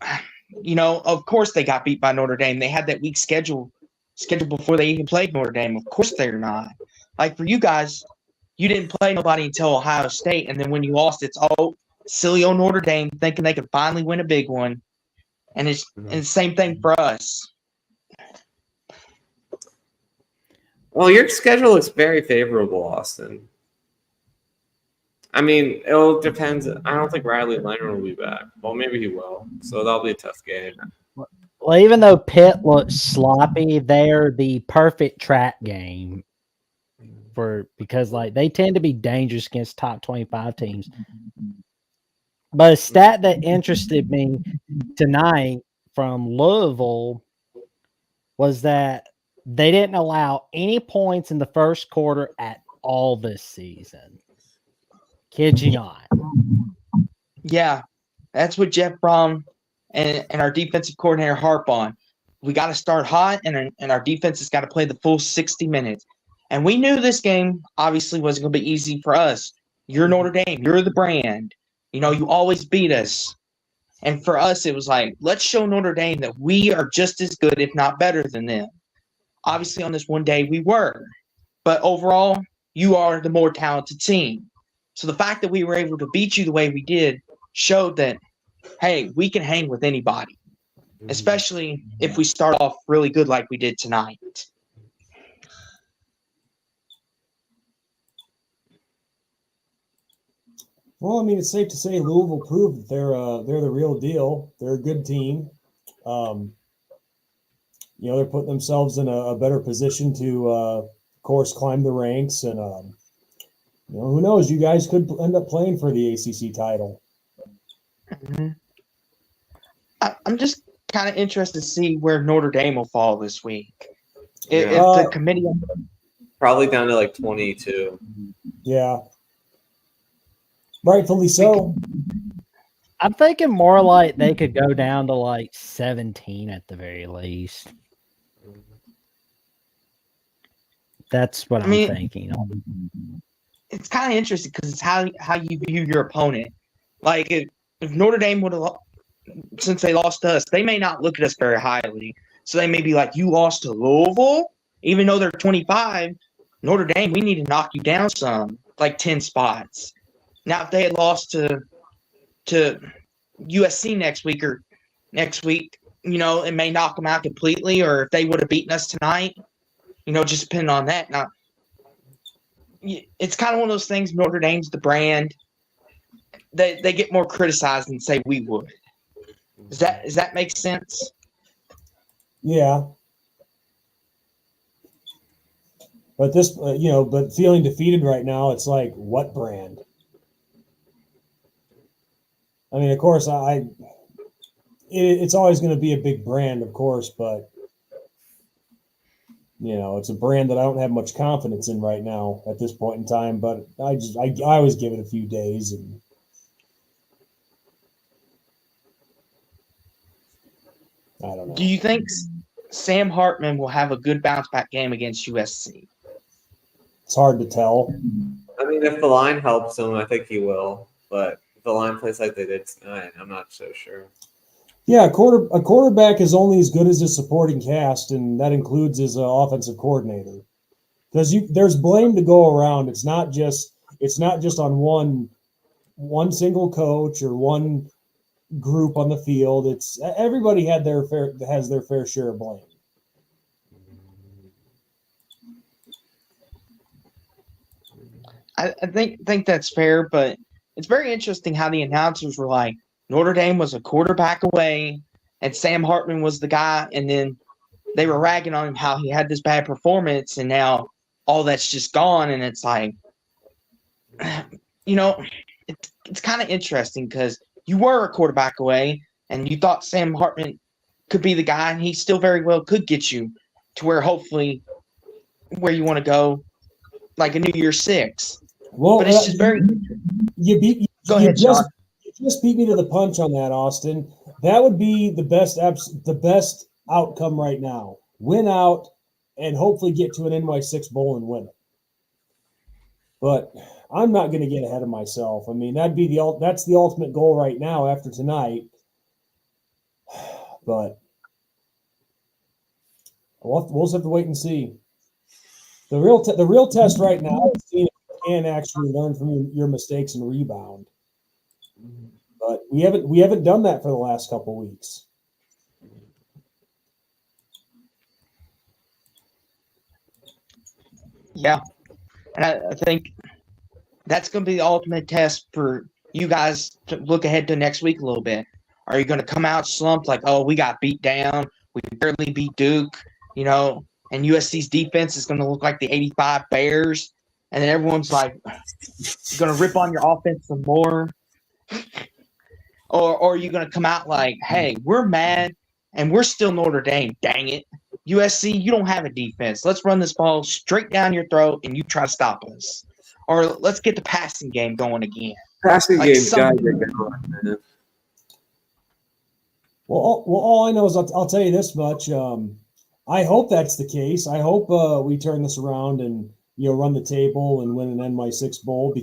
Speaker 3: of course they got beat by Notre Dame. They had that week scheduled before they even played Notre Dame. Of course they're not. Like for you guys, you didn't play nobody until Ohio State, and then when you lost, it's silly old Notre Dame thinking they could finally win a big one. And it's the same thing for us.
Speaker 2: Well, your schedule looks very favorable, Austin. I mean, it all depends. I don't think Riley Leonard will be back. Well, maybe he will. So that'll be a tough game.
Speaker 4: Well, even though Pitt looks sloppy, they're the perfect track game because they tend to be dangerous against top 25 teams. But a stat that interested me tonight from Louisville was that they didn't allow any points in the first quarter at all this season. Kid you not.
Speaker 3: Yeah, that's what Jeff Brom and our defensive coordinator harp on. We got to start hot, and our defense has got to play the full 60 minutes. And we knew this game obviously wasn't going to be easy for us. You're Notre Dame. You're the brand. You always beat us. And for us, it was like, let's show Notre Dame that we are just as good, if not better than them. Obviously, on this one day, we were. But overall, you are the more talented team. So the fact that we were able to beat you the way we did showed that, hey, we can hang with anybody, especially if we start off really good like we did tonight.
Speaker 1: Well, I mean, it's safe to say Louisville proved that they're the real deal. They're a good team. They're putting themselves in a better position to, of course, climb the ranks. And, who knows? You guys could end up playing for the ACC title.
Speaker 3: Mm-hmm. I'm just kind of interested to see where Notre Dame will fall this week. If the committee
Speaker 2: probably down to like 22.
Speaker 1: Yeah. Rightfully so.
Speaker 4: I'm thinking more like they could go down to like 17 at the very least. That's what I'm thinking.
Speaker 3: It's kind of interesting because it's how you view your opponent. Like if Notre Dame would have, since they lost to us, they may not look at us very highly. So they may be like, you lost to Louisville? Even though they're 25, Notre Dame, we need to knock you down some, like 10 spots. Now, if they had lost to USC next week, it may knock them out completely. Or if they would have beaten us tonight, just depending on that. Now, it's kind of one of those things. Notre Dame's the brand. They get more criticized than say we would. Does that make sense?
Speaker 1: Yeah. But this, but feeling defeated right now, it's like, what brand? I mean, of course, it's always going to be a big brand, of course, but it's a brand that I don't have much confidence in right now at this point in time. But I always give it a few days. And I don't know.
Speaker 3: Do you think Sam Hartman will have a good bounce back game against USC?
Speaker 1: It's hard to tell.
Speaker 2: I mean, if the line helps him, I think he will. But if the line plays like they did tonight, I'm not so sure.
Speaker 1: Yeah, a quarterback is only as good as his supporting cast, and that includes his offensive coordinator. Because there's blame to go around. It's not just on one single coach or one group on the field. It's everybody has their fair share of blame.
Speaker 3: I think that's fair, but it's very interesting how the announcers were like, Notre Dame was a quarterback away, and Sam Hartman was the guy, and then they were ragging on him how he had this bad performance, and now all that's just gone, and it's like, it's kind of interesting because you were a quarterback away, and you thought Sam Hartman could be the guy, and he still very well could get you to where hopefully where you want to go, like a New Year's Six.
Speaker 1: Well,
Speaker 3: but it's just very.
Speaker 1: Go ahead, Sean. You just beat me to the punch on that, Austin. That would be the best outcome right now. Win out and hopefully get to an NY6 bowl and win it. But I'm not going to get ahead of myself. I mean, that's the ultimate goal right now after tonight. But we'll just have to wait and see. The real test right now is seeing if you can actually learn from your mistakes and rebound. But we haven't done that for the last couple weeks.
Speaker 3: Yeah, and I think that's going to be the ultimate test for you guys to look ahead to next week a little bit. Are you going to come out slumped like, oh, we got beat down, we barely beat Duke, and USC's defense is going to look like the 85 Bears, and then everyone's like going to rip on your offense some more? Or are you going to come out like, hey, we're mad, and we're still Notre Dame, dang it. USC, you don't have a defense. Let's run this ball straight down your throat, and you try to stop us. Or let's get the passing game going again.
Speaker 2: Passing game's got to get going, man.
Speaker 1: Well, all I know is I'll tell you this much. I hope that's the case. I hope we turn this around and run the table and win an NY6 bowl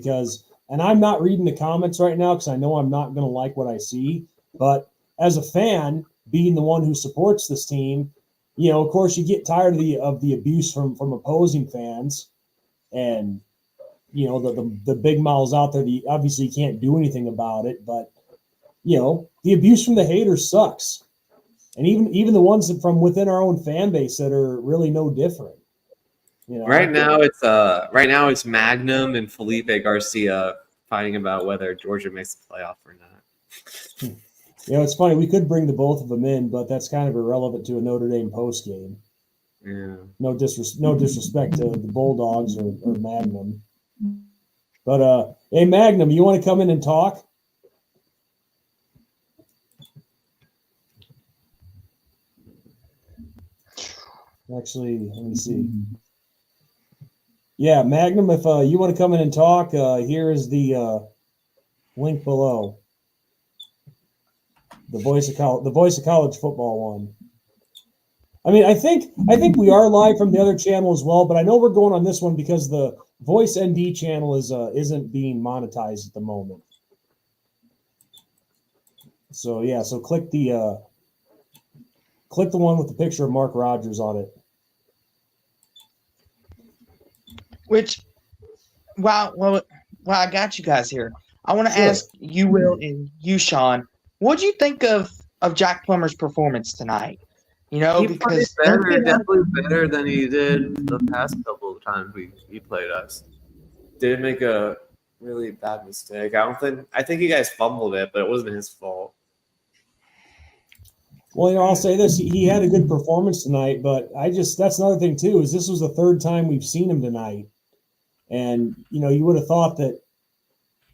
Speaker 1: and I'm not reading the comments right now because I know I'm not going to like what I see. But as a fan, being the one who supports this team, of course, you get tired of the abuse from opposing fans, and the big mouths out there. Obviously, you can't do anything about it, but the abuse from the haters sucks, and even the ones from within our own fan base that are really no different.
Speaker 2: Right now it's Magnum and Felipe Garcia fighting about whether Georgia makes the playoff or not.
Speaker 1: It's funny. We could bring the both of them in, but that's kind of irrelevant to a Notre Dame post game.
Speaker 2: Yeah.
Speaker 1: No disrespect to the Bulldogs or Magnum. But hey, Magnum, you want to come in and talk? Actually, let me see. Yeah, Magnum, if you want to come in and talk, here is the link below. The voice of college football one. I mean, I think we are live from the other channel as well, but I know we're going on this one because the Voice ND channel isn't being monetized at the moment. So yeah, so click the one with the picture of Mark Rogers on it.
Speaker 3: Which, well, I got you guys here. I want to ask you, Will, and you, Sean, what do you think of Jack Plummer's performance tonight?
Speaker 2: He
Speaker 3: because
Speaker 2: played better, definitely better than he did the past couple of times he played us. Did make a really bad mistake. I think you guys fumbled it, but it wasn't his fault.
Speaker 1: Well, I'll say this: he had a good performance tonight, but that's another thing too. Is this was the third time we've seen him tonight, and you would have thought that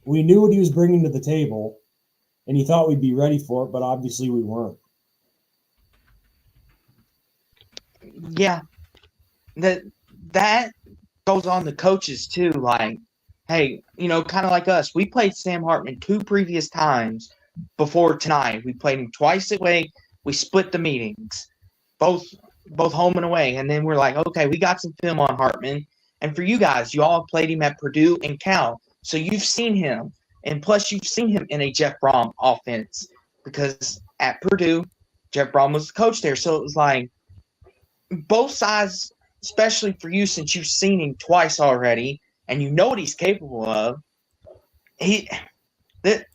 Speaker 1: we knew what he was bringing to the table, and he thought we'd be ready for it, but obviously we weren't.
Speaker 3: Yeah, that goes on the coaches too. Like, hey, kind of like us. We played Sam Hartman 2 previous times before tonight. We played him twice away. We split the meetings, both home and away, and then we're like, okay, we got some film on Hartman. And for you guys, you all played him at Purdue and Cal, so you've seen him, and plus you've seen him in a Jeff Brom offense because at Purdue, Jeff Brom was the coach there. So it was like both sides, especially for you since you've seen him twice already and you know what he's capable of. There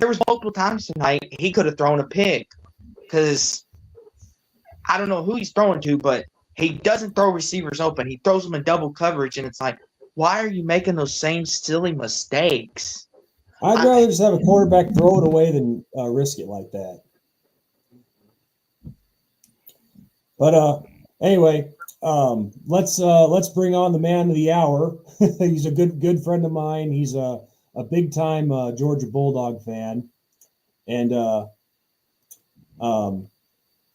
Speaker 3: was multiple times tonight he could have thrown a pick because I don't know who he's throwing to, but he doesn't throw receivers open. He throws them in double coverage, and it's like, why are you making those same silly mistakes?
Speaker 1: I'd rather just have a quarterback throw it away than risk it like that. But anyway, let's bring on the man of the hour. He's a good friend of mine. He's a big time Georgia Bulldog fan, and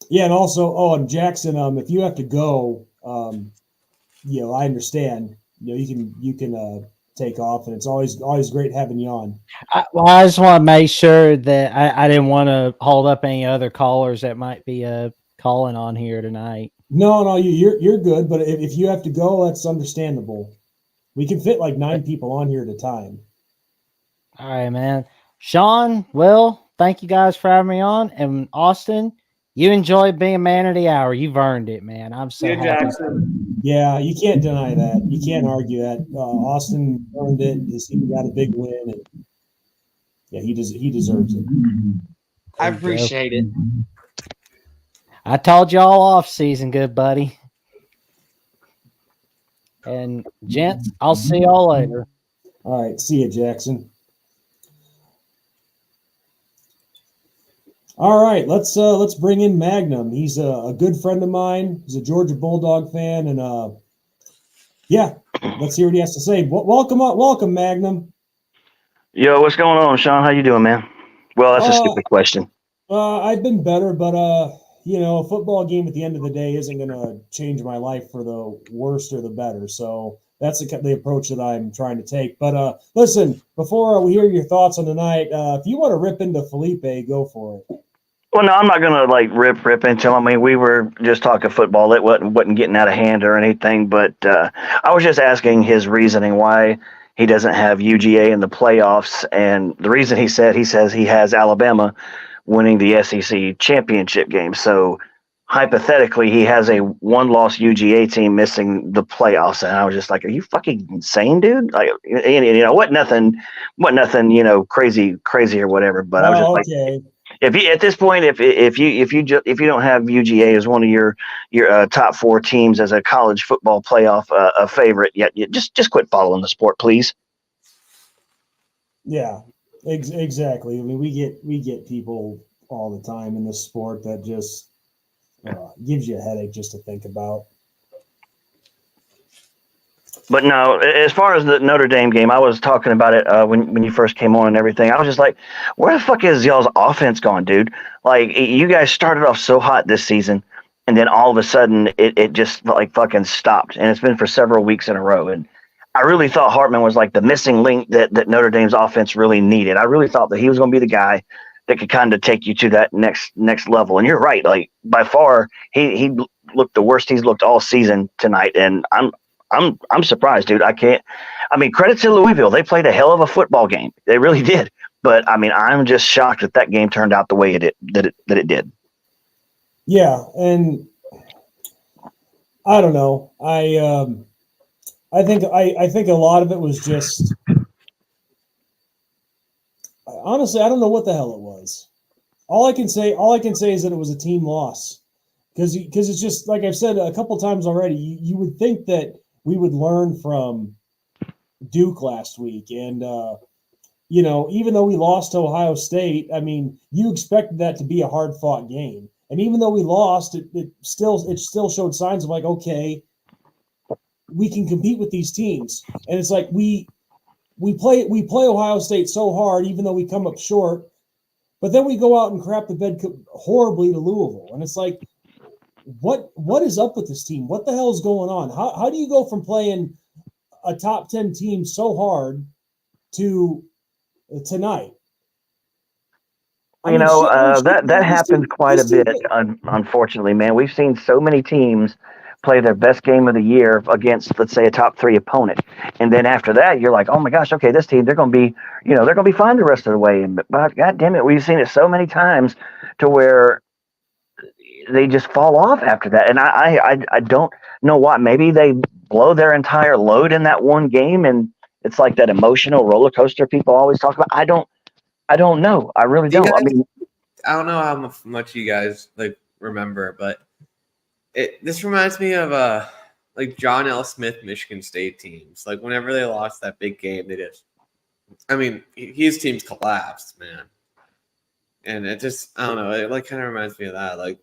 Speaker 1: yeah, and also and Jackson, if you have to go, I understand. You can take off, and it's always great having you on.
Speaker 4: I just want to make sure that I didn't want to hold up any other callers that might be calling on here tonight.
Speaker 1: No, you're good. But if you have to go, that's understandable. We can fit like 9 people on here at a time.
Speaker 4: All right, man. Sean, Will, thank you guys for having me on, and Austin, you enjoyed being man of the hour. You've earned it, man. I'm so happy.
Speaker 2: Jackson.
Speaker 1: Yeah, you can't deny that. You can't argue that. Austin earned it. He got a big win, and yeah, he deserves it.
Speaker 3: I appreciate it.
Speaker 4: I told y'all off season, good buddy. And gents, I'll see y'all later.
Speaker 1: All right, see you, Jackson. All right, let's bring in Magnum. He's a good friend of mine. He's a Georgia Bulldog fan, and yeah, let's hear what he has to say. Welcome, Magnum.
Speaker 6: Yo, what's going on, Sean? How you doing, man? Well, that's a stupid question.
Speaker 1: I've been better, but a football game at the end of the day isn't going to change my life for the worst or the better. So that's the approach that I'm trying to take. But listen, before we hear your thoughts on tonight, if you want to rip into Felipe, go for it.
Speaker 6: Well, no, I'm not gonna rip into him. I mean, we were just talking football. It wasn't getting out of hand or anything. But I was just asking his reasoning why he doesn't have UGA in the playoffs, and the reason he says he has Alabama winning the SEC championship game. So hypothetically he has a one-loss UGA team missing the playoffs, and I was just like, "Are you fucking insane, dude?" Like, what nothing, crazy or whatever. But I was just like,
Speaker 1: okay.
Speaker 6: if you at this point, if you don't have UGA as one of your top 4 teams as a college football playoff a favorite, yet just quit following the sport, please.
Speaker 1: Yeah, exactly. I mean, we get people all the time in this sport that just gives you a headache just to think about.
Speaker 6: But no, as far as the Notre Dame game, I was talking about it when you first came on and everything. I was just like, where the fuck is y'all's offense gone, dude? Like, you guys started off so hot this season, and then all of a sudden it just like fucking stopped, and it's been for several weeks in a row. And I really thought Hartman was like the missing link that Notre Dame's offense really needed. I really thought that he was going to be the guy that could kind of take you to that next level. And you're right, like by far he looked the worst he's looked all season tonight, and I'm surprised, dude. Credit to Louisville. They played a hell of a football game. They really did. But I mean, I'm just shocked that game turned out the way it did.
Speaker 1: Yeah, and I don't know. I think a lot of it was just honestly, I don't know what the hell it was. All I can say is that it was a team loss because it's just like I've said a couple times already. You would think that we would learn from Duke last week, and even though we lost to Ohio State, I mean, you expected that to be a hard fought game, and even though we lost, it still showed signs of like, okay, we can compete with these teams, and it's like we play Ohio State so hard, even though we come up short, but then we go out and crap the bed horribly to Louisville, and it's like, what is up with this team? What the hell is going on? How do you go from playing a top 10 team so hard to tonight?
Speaker 6: That happens quite a bit. Unfortunately, man, we've seen so many teams play their best game of the year against, let's say, a top 3 opponent, and then after that, you're like, oh my gosh, okay, this team, they're going to be fine the rest of the way. But god damn it, we've seen it so many times to where they just fall off after that, and I don't know why. Maybe they blow their entire load in that one game, and it's like that emotional roller coaster people always talk about. I don't know. I really don't.
Speaker 2: I don't know how much you guys like remember, but this reminds me of like John L. Smith Michigan State teams. Like whenever they lost that big game, his teams collapsed, man. And it just, I don't know, it like kind of reminds me of that. Like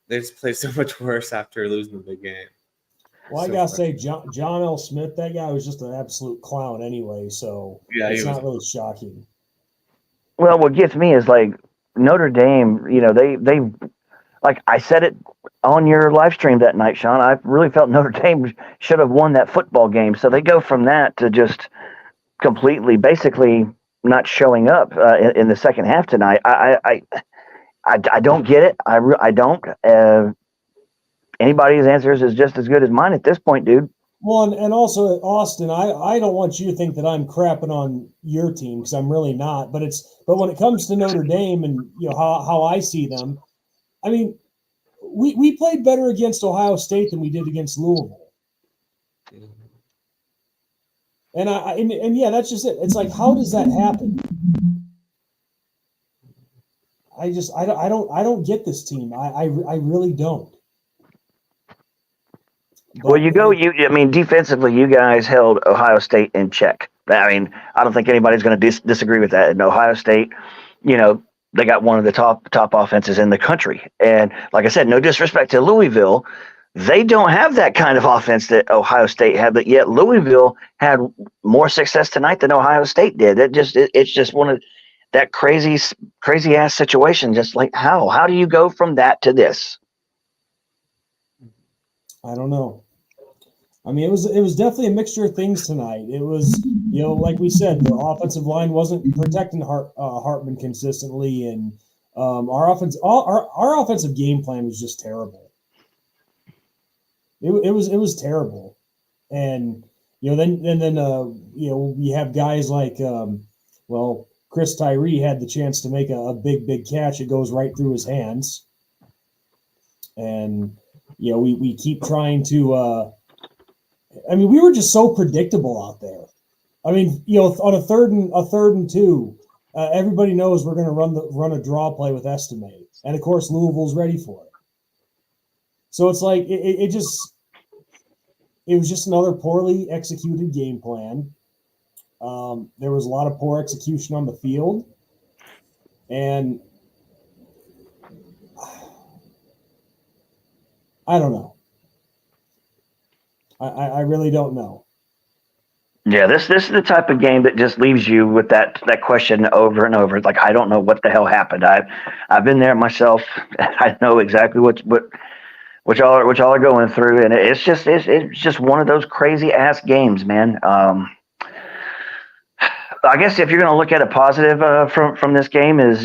Speaker 2: they just play so much worse after losing the big game.
Speaker 1: Well, I gotta say, John L. Smith, that guy was just an absolute clown anyway, so yeah, it's not really shocking.
Speaker 6: Well, what gets me is like Notre Dame, they like I said it on your live stream that night, Sean. I really felt Notre Dame should have won that football game. So they go from that to just completely, basically not showing up in the second half tonight. I don't get it. I don't. Anybody's answers is just as good as mine at this point, dude.
Speaker 1: Well, and also Austin, I don't want you to think that I'm crapping on your team because I'm really not. But when it comes to Notre Dame and how I see them, I mean, we played better against Ohio State than we did against Louisville. And yeah, that's just it. It's like, how does that happen? I don't get this team. I really don't.
Speaker 6: But, defensively, you guys held Ohio State in check. I mean, I don't think anybody's going to disagree with that. And Ohio State, they got one of the top offenses in the country. And like I said, no disrespect to Louisville, they don't have that kind of offense that Ohio State had. But yet Louisville had more success tonight than Ohio State did. It's just one of that crazy ass situation. Just like how do you go from that to this?
Speaker 1: I don't know. I mean, it was definitely a mixture of things tonight. It was, like we said, the offensive line wasn't protecting Hartman consistently, and our offensive game plan was just terrible. It was terrible, and then we have guys like Chris Tyree had the chance to make a big catch. It goes right through his hands. And we keep trying to. We were just so predictable out there. On a third and 2, everybody knows we're going to run a draw play with Estimate, and of course Louisville's ready for it. So it's like it was just another poorly executed game plan. There was a lot of poor execution on the field, and I don't know. I really don't know.
Speaker 6: Yeah, this is the type of game that just leaves you with that question over and over. It's like, I don't know what the hell happened. I've been there myself. I know exactly what y'all are going through, and it's just one of those crazy ass games, man. I guess if you're going to look at a positive from this game is,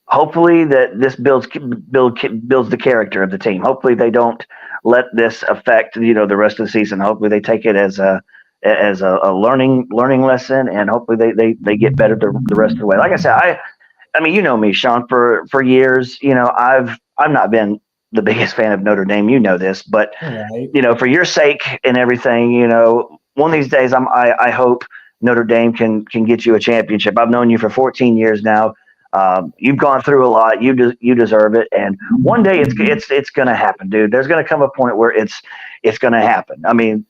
Speaker 6: hopefully that this builds the character of the team. Hopefully they don't let this affect the rest of the season. Hopefully they take it as a learning lesson, and hopefully they get better the rest of the way. Like I said, I mean, you know me, Sean, for years. I've not been the biggest fan of Notre Dame. You know this, but
Speaker 1: Right.
Speaker 6: For your sake and everything, one of these days I hope Notre Dame can get you a championship. I've known you for 14 years now. You've gone through a lot. You deserve it, and one day it's going to happen, dude. There's going to come a point where it's going to happen. I mean,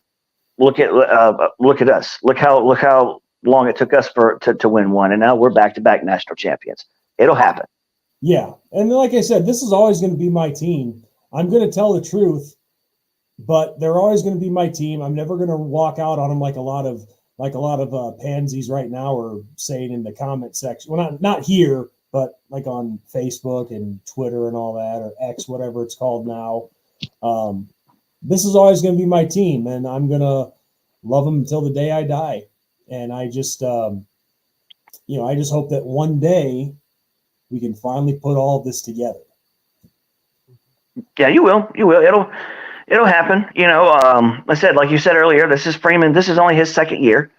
Speaker 6: look at us. Look how long it took us to win one, and now we're back-to-back national champions. It'll happen.
Speaker 1: Yeah, and like I said, this is always going to be my team. I'm going to tell the truth, but they're always going to be my team. I'm never going to walk out on them like a lot of pansies right now are saying in the comment section. Well, not here, but like on Facebook and Twitter and all that, or X, whatever it's called now. This is always going to be my team, and I'm going to love them until the day I die. And I just, I just hope that one day we can finally put all of this together.
Speaker 6: Yeah, you will. It'll happen. I said, like you said earlier, this is Freeman. This is only his second year,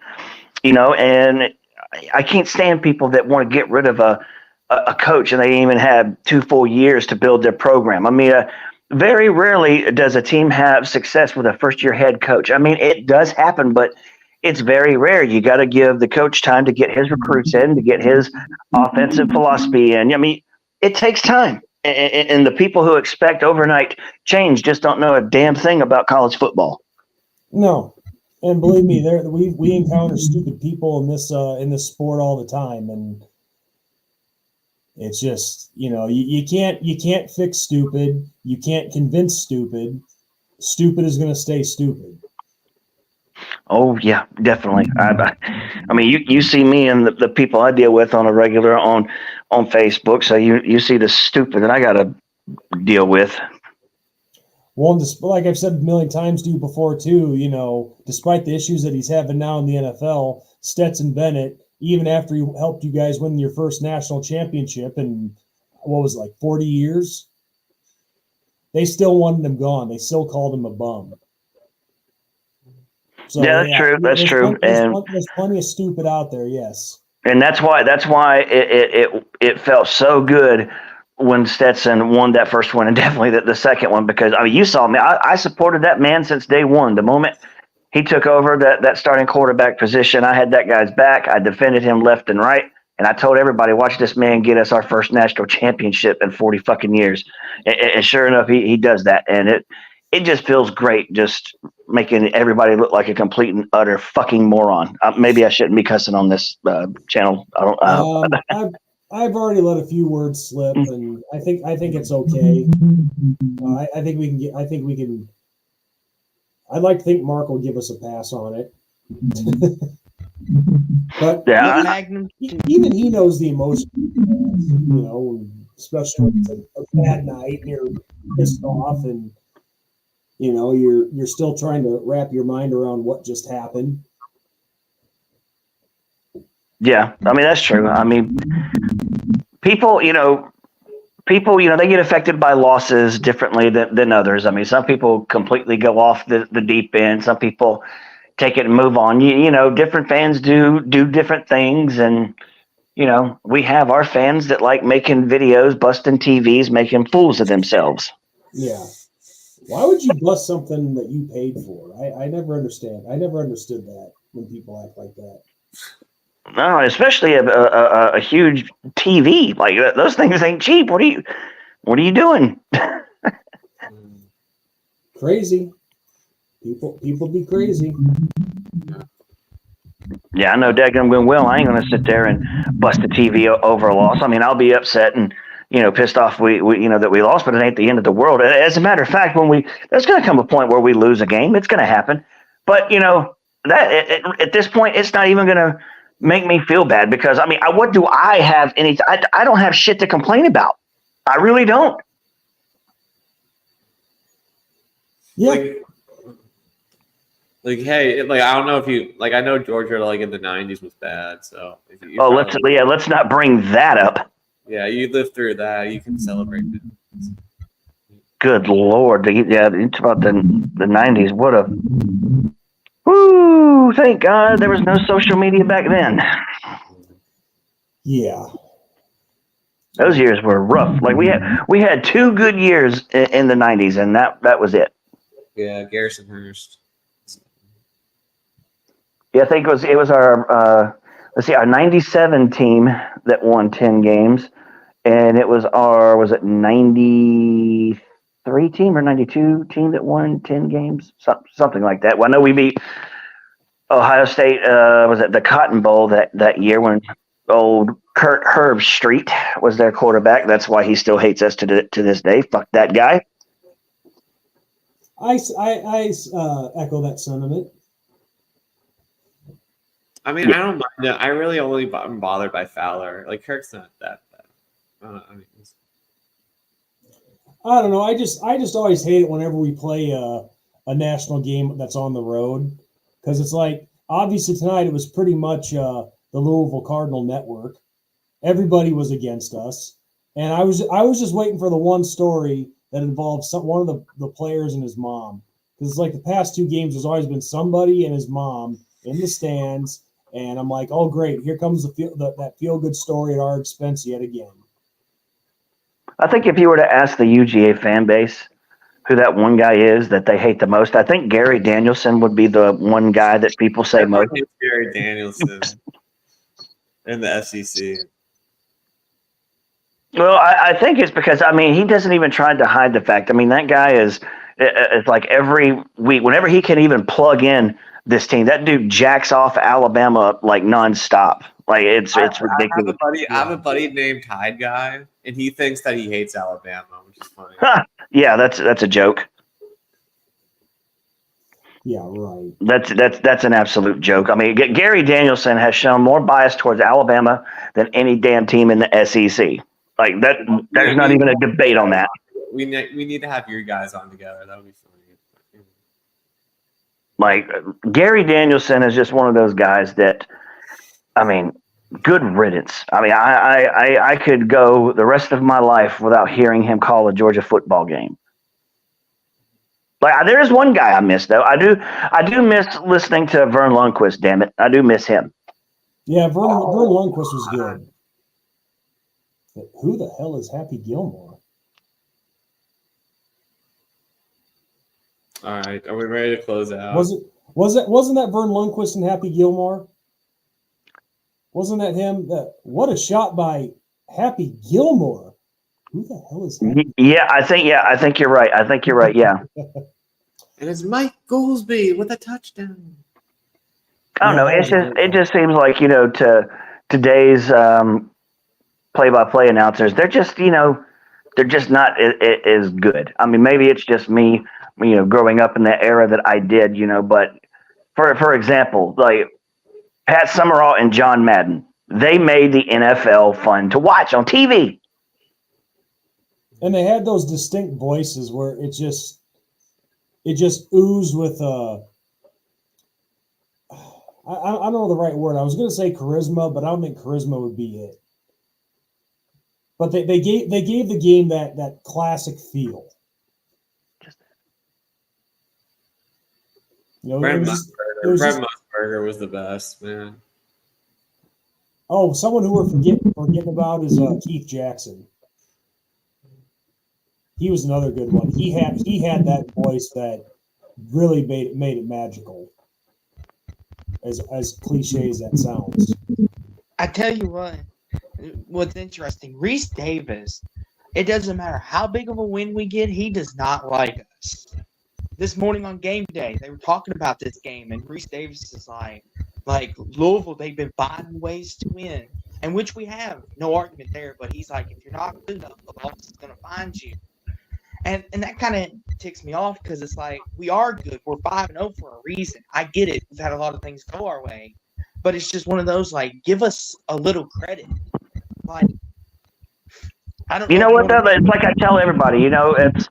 Speaker 6: and I can't stand people that want to get rid of a coach and they even have 2 full years to build their program. I mean, very rarely does a team have success with a first-year head coach. I mean, it does happen, but it's very rare. You got to give the coach time to get his recruits in, to get his offensive philosophy in. I mean, it takes time. And the people who expect overnight change just don't know a damn thing about college football.
Speaker 1: No, and believe me, we encounter stupid people in this sport all the time, and it's just you can't fix stupid. You can't convince stupid. Stupid is going to stay stupid.
Speaker 6: Oh yeah, definitely. I mean, you see me and the people I deal with on a regular on Facebook, so you see the stupid that I got to deal with.
Speaker 1: Well, like I've said a million times to you before too, despite the issues that he's having now in the NFL, Stetson Bennett, even after he helped you guys win your first national championship in, 40 years, they still wanted him gone. They still called him a bum. So,
Speaker 6: yeah, that's true. That's true.
Speaker 1: There's plenty of stupid out there, yes.
Speaker 6: And that's why it felt so good when Stetson won that first one, and definitely the second one, because you saw me. I supported that man since day one. The moment he took over that starting quarterback position, I had that guy's back. I defended him left and right, and I told everybody, watch this man get us our first national championship in 40 fucking years. And sure enough, he does that, and it just feels great, just making everybody look like a complete and utter fucking moron. Maybe I shouldn't be cussing on this channel. I don't.
Speaker 1: I've already let a few words slip, and I think it's okay. I think we can. I'd like to think Mark will give us a pass on it. But
Speaker 6: yeah,
Speaker 3: Magnum.
Speaker 1: Even he knows the emotion, especially when it's a bad night and you're pissed off, and you're still trying to wrap your mind around what just happened.
Speaker 6: Yeah, I mean, that's true. I mean, people, they get affected by losses differently than others. I mean, some people completely go off the deep end. Some people take it and move on. Different fans do different things, and we have our fans that like making videos, busting TVs, making fools of themselves.
Speaker 1: Yeah. Why would you bust something that you paid for? I never understand. I never understood that when people act like that.
Speaker 6: No, especially a huge TV. Like those things ain't cheap. What are you doing?
Speaker 1: Crazy. People be crazy.
Speaker 6: Yeah, I know daggum well. I ain't gonna sit there and bust the TV over a loss. I mean, I'll be upset and pissed off we that we lost, but it ain't the end of the world. As a matter of fact, there's gonna come a point where we lose a game. It's gonna happen. But that at this point, it's not even gonna make me feel bad because I mean, what do I have I don't have shit to complain about. I really don't.
Speaker 1: Yeah.
Speaker 2: Hey, I don't know if you I know Georgia in the '90s was bad, so
Speaker 6: let's not bring that up.
Speaker 2: Yeah, you lived through that. You can celebrate it.
Speaker 6: Good Lord, it's about the '90s. What a woo! Thank God there was no social media back then.
Speaker 1: Yeah.
Speaker 6: Those years were rough. We had 2 good years in the '90s, and that was it.
Speaker 2: Yeah, Garrisonhurst.
Speaker 6: Yeah, I think it was our our '97 team that won 10 games, and it was was it '93 team or '92 team that won 10 games, something like that. Well, I know we beat Ohio State. Was it the Cotton Bowl that year when old Kurt Herbstreit was their quarterback? That's why he still hates us to this day. Fuck that guy.
Speaker 1: I echo that sentiment.
Speaker 2: I mean, I don't mind it. I really only am bothered by Fowler. Kirk's not that bad.
Speaker 1: I don't know. I just always hate it whenever we play a national game that's on the road because it's obviously tonight it was pretty much the Louisville Cardinal network. Everybody was against us, and I was just waiting for the one story that involved one of the players and his mom because it's the past 2 games there's always been somebody and his mom in the stands. And I'm like, oh, great. Here comes that feel-good story at our expense yet again.
Speaker 6: I think if you were to ask the UGA fan base who that one guy is that they hate the most, I think Gary Danielson would be the one guy that people say most.
Speaker 2: Gary Danielson in the SEC.
Speaker 6: Well, I think it's because, he doesn't even try to hide the fact. That guy it's every week, whenever he can even plug in this team, that dude jacks off Alabama nonstop. It's ridiculous.
Speaker 2: I have a buddy named Tide Guy, and he thinks that he hates Alabama, which is funny.
Speaker 6: Yeah, that's a joke.
Speaker 1: Yeah, right.
Speaker 6: That's an absolute joke. Gary Danielson has shown more bias towards Alabama than any damn team in the SEC. There's not even a debate on that.
Speaker 2: We need to have your guys on together. That would be funny.
Speaker 6: Gary Danielson is just one of those guys that, good riddance. I could go the rest of my life without hearing him call a Georgia football game. There is one guy I miss though. I do miss listening to Vern Lundquist. Damn it, I do miss him.
Speaker 1: Yeah, Vern Lundquist was good. But who the hell is Happy Gilmore?
Speaker 2: All right, are we ready to close out?
Speaker 1: Wasn't that Vern Lundquist and Happy Gilmore? Wasn't that him? What a shot by Happy Gilmore! Who the hell is that?
Speaker 6: Yeah, I think you're right. Yeah.
Speaker 2: And it's Mike Goolsby with a touchdown.
Speaker 6: I don't know. It just seems like to today's play-by-play announcers, they're just not as good. Maybe it's just me. Growing up in that era that I did, but for example, Pat Summerall and John Madden, they made the NFL fun to watch on TV.
Speaker 1: And they had those distinct voices where it just oozed with I don't know the right word. I was going to say charisma, but I don't think charisma would be it. But they gave the game that classic feel.
Speaker 2: Brent Musburger was the best, man.
Speaker 1: Oh, someone who we're forgetting about is Keith Jackson. He was another good one. He had that voice that really made it magical. As cliche as that sounds.
Speaker 3: I tell you what's interesting, Reese Davis, it doesn't matter how big of a win we get, he does not like us. This morning on game day, they were talking about this game, and Reese Davis is like Louisville, they've been finding ways to win, and which we have, no argument there, but he's like, if you're not good enough, the loss is going to find you. And that kind of ticks me off because it's like, we are good. We're 5-0 for a reason. I get it. We've had a lot of things go our way. But it's just one of those, like, give us a little credit. Like, I don't know.
Speaker 6: You know what, though? It's like I tell everybody, it's,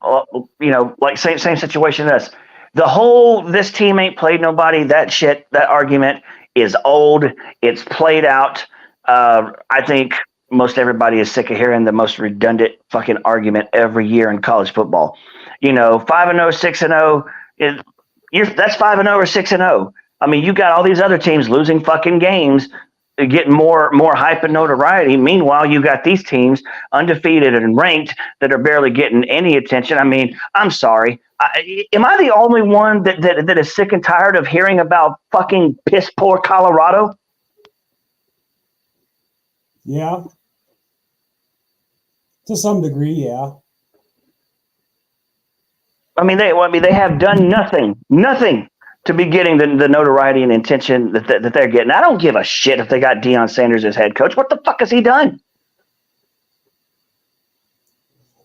Speaker 6: like same situation as us. The whole this team ain't played nobody, that argument is old. It's played out. I think most everybody is sick of hearing the most redundant fucking argument every year in college football. 5-0, 6-0, that's 5-0 or 6-0. I mean, you got all these other teams losing fucking games, getting more hype and notoriety. Meanwhile, you got these teams undefeated and ranked that are barely getting any attention. I mean, I'm sorry. Am I the only one that is sick and tired of hearing about fucking piss poor Colorado?
Speaker 1: Yeah. To some degree, yeah.
Speaker 6: I mean, they have done nothing to be getting the notoriety and attention that they're getting. I don't give a shit if they got Deion Sanders as head coach. What the fuck has he done?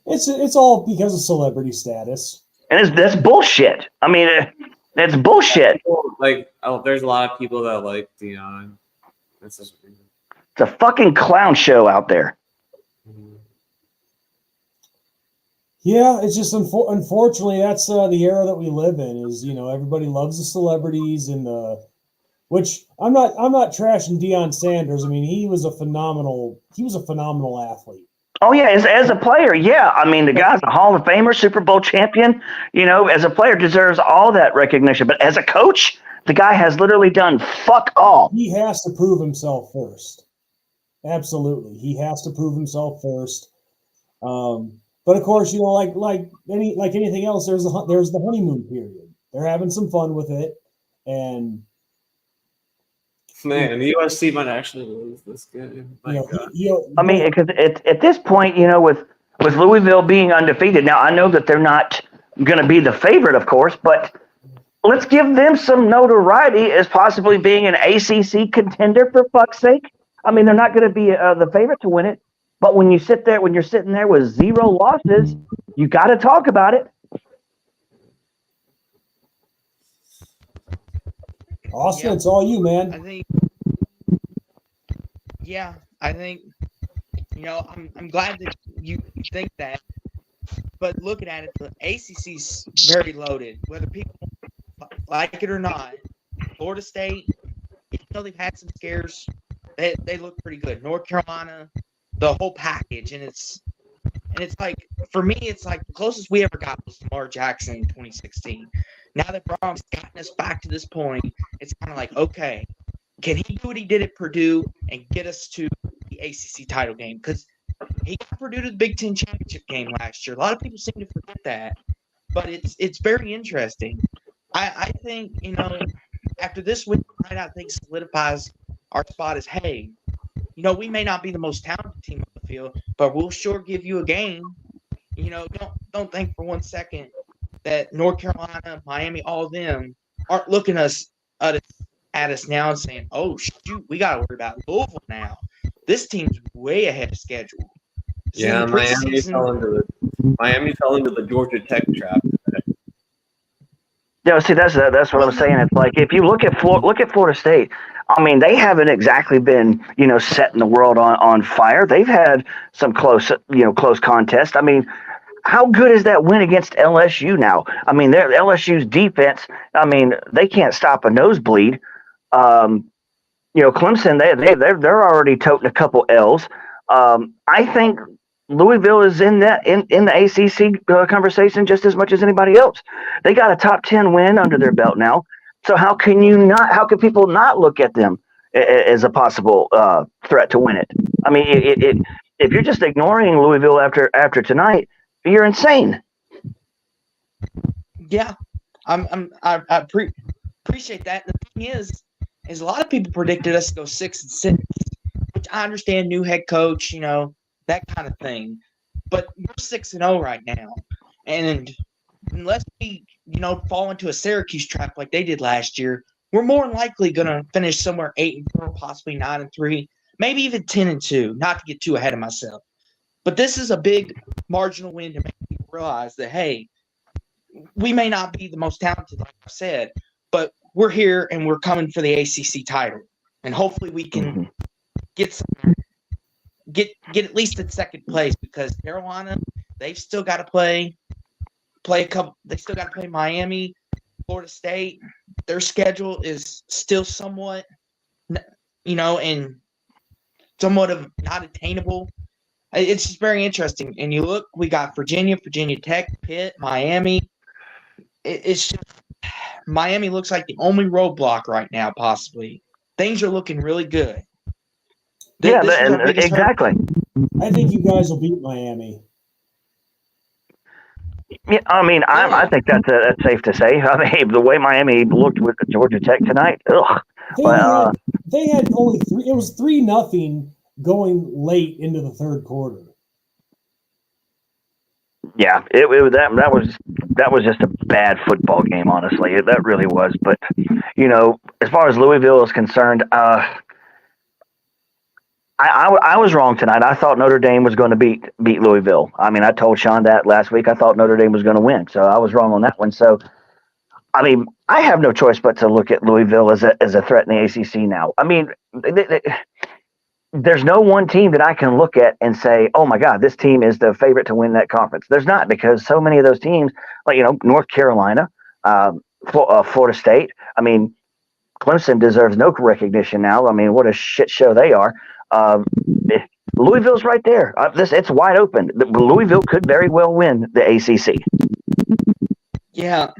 Speaker 1: It's all because of celebrity status.
Speaker 6: And that's bullshit. I mean, it's bullshit.
Speaker 2: There's a lot of people that like Deion. It's
Speaker 6: a fucking clown show out there.
Speaker 1: Yeah, it's just unfortunately that's the era that we live in. Is everybody loves the celebrities and which I'm not trashing Deion Sanders. I mean he was a phenomenal athlete.
Speaker 6: Oh yeah, as a player, yeah. I mean the guy's a Hall of Famer, Super Bowl champion. As a player deserves all that recognition. But as a coach, the guy has literally done fuck all.
Speaker 1: He has to prove himself first. Absolutely, he has to prove himself first. But of course, like anything else, there's the honeymoon period. They're having some fun with it, and
Speaker 2: man, the USC might actually lose this game.
Speaker 6: I mean, because at this point, with Louisville being undefeated, now I know that they're not going to be the favorite, of course, but let's give them some notoriety as possibly being an ACC contender for fuck's sake. I mean, they're not going to be the favorite to win it. But when you're sitting there with 0 losses, you got to talk about it.
Speaker 1: Austin, it's all you, man.
Speaker 3: I think, I'm glad that you think that. But looking at it, the ACC's very loaded, whether people like it or not. Florida State, even though they've had some scares, they look pretty good. North Carolina, the whole package, and it's like, for me, it's like the closest we ever got was Lamar Jackson in 2016. Now that Brown's gotten us back to this point, it's kind of like, okay, can he do what he did at Purdue and get us to the ACC title game? Because he got Purdue to the Big Ten championship game last year. A lot of people seem to forget that, but it's very interesting. I think, after this win tonight, I think solidifies our spot as, hey, we may not be the most talented team on the field, but we'll sure give you a game. Don't think for 1 second that North Carolina, Miami, all of them aren't looking at us now and saying, "Oh shoot, we got to worry about Louisville now." This team's way ahead of schedule.
Speaker 2: Yeah, Miami fell into the Georgia Tech trap.
Speaker 6: Yeah, see, that's what I was saying. It's like if you look at Florida State. I mean, they haven't exactly been, setting the world on fire. They've had some close contest. I mean, how good is that win against LSU now? I mean, LSU's defense, I mean, they can't stop a nosebleed. Clemson, they're already toting a couple L's. I think Louisville is in the ACC conversation just as much as anybody else. They got a top 10 win under their belt now. So how can people not look at them as a possible threat to win it. I mean, if you're just ignoring Louisville after tonight, you're insane.
Speaker 3: Yeah, I appreciate that. The thing is a lot of people predicted us to go 6-6, which I understand, new head coach, that kind of thing. But we're 6-0 right now, and unless we, fall into a Syracuse trap like they did last year, we're more than likely going to finish somewhere 8-4, possibly 9-3, maybe even 10-2. Not to get too ahead of myself, but this is a big marginal win to make people realize that, hey, we may not be the most talented, like I said, but we're here and we're coming for the ACC title, and hopefully we can get at least in second place, because Carolina, they've still got to play a couple. They still got to play Miami, Florida State. Their schedule is still somewhat, and somewhat of not attainable. It's just very interesting. And you look, we got Virginia Tech, Pitt, Miami. It's just Miami looks like the only roadblock right now, possibly. Things are looking really good.
Speaker 6: Exactly.
Speaker 1: I think you guys will beat Miami.
Speaker 6: Yeah, I mean, I think that's safe to say. I mean, the way Miami looked with Georgia Tech tonight, ugh.
Speaker 1: They had only 3. It was 3-0 going late into the third quarter.
Speaker 6: Yeah, that was just a bad football game, honestly. That really was. But as far as Louisville is concerned, I was wrong tonight. I thought Notre Dame was going to beat Louisville. I mean, I told Sean that last week. I thought Notre Dame was going to win, so I was wrong on that one. So, I mean, I have no choice but to look at Louisville as a threat in the ACC now. I mean, there's no one team that I can look at and say, oh my God, this team is the favorite to win that conference. There's not, because so many of those teams, like, North Carolina, Florida State. I mean, Clemson deserves no recognition now. I mean, what a shit show they are. Louisville's right there. It's wide open. Louisville could very well win the ACC.
Speaker 3: Yeah,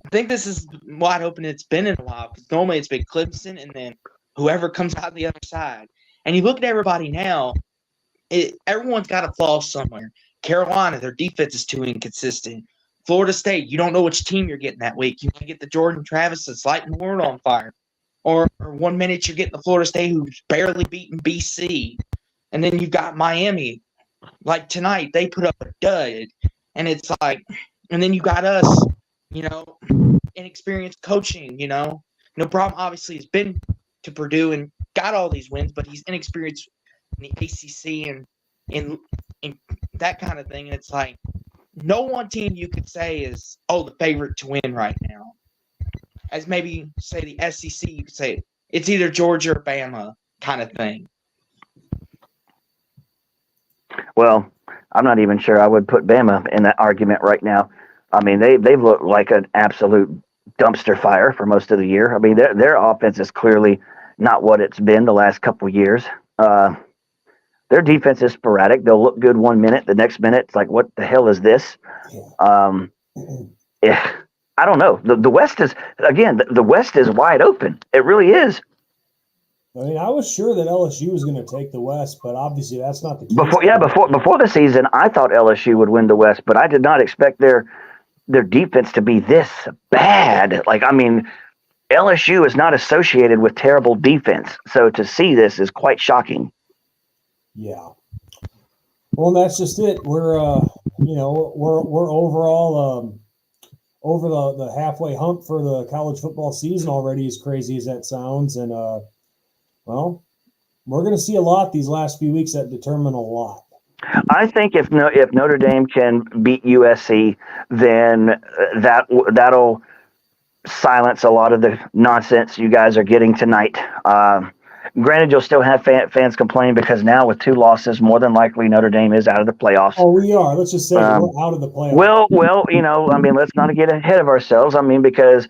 Speaker 3: I think this is wide open. It's been in a while, because normally it's been Clemson and then whoever comes out the other side. And you look at everybody now, everyone's got a flaw somewhere. Carolina, their defense is too inconsistent. Florida State, you don't know which team you're getting that week. You might get the Jordan Travis that's lighting the world on fire. Or 1 minute you're getting the Florida State who's barely beaten BC. And then you've got Miami. Like tonight, they put up a dud. And it's like, and then you got us, inexperienced coaching, No problem, obviously, has been to Purdue and got all these wins, but he's inexperienced in the ACC and in that kind of thing. And it's like, no one team you could say is, the favorite to win right now. As maybe, say, the SEC, you could say it's either Georgia or Bama kind of thing.
Speaker 6: Well, I'm not even sure I would put Bama in that argument right now. I mean, they've looked like an absolute dumpster fire for most of the year. I mean, their offense is clearly not what it's been the last couple of years. Their defense is sporadic. They'll look good 1 minute. The next minute, it's like, what the hell is this? I don't know. The West is, again, the West is wide open. It really is.
Speaker 1: I mean, I was sure that LSU was going to take the West, but obviously that's not the case.
Speaker 6: Before the season, I thought LSU would win the West, but I did not expect their defense to be this bad. Like, I mean, LSU is not associated with terrible defense, so to see this is quite shocking.
Speaker 1: Yeah. Well, that's just it. We're we're overall over the halfway hump for the college football season already, as crazy as that sounds, and well, we're going to see a lot these last few weeks that determine a lot.
Speaker 6: I think if Notre Dame can beat USC, then that'll silence a lot of the nonsense you guys are getting tonight. Granted, you'll still have fans complain, because now with 2 losses, more than likely Notre Dame is out of the playoffs.
Speaker 1: Oh, we are. Let's just say we're out of the playoffs.
Speaker 6: Well, I mean, let's not get ahead of ourselves. I mean, because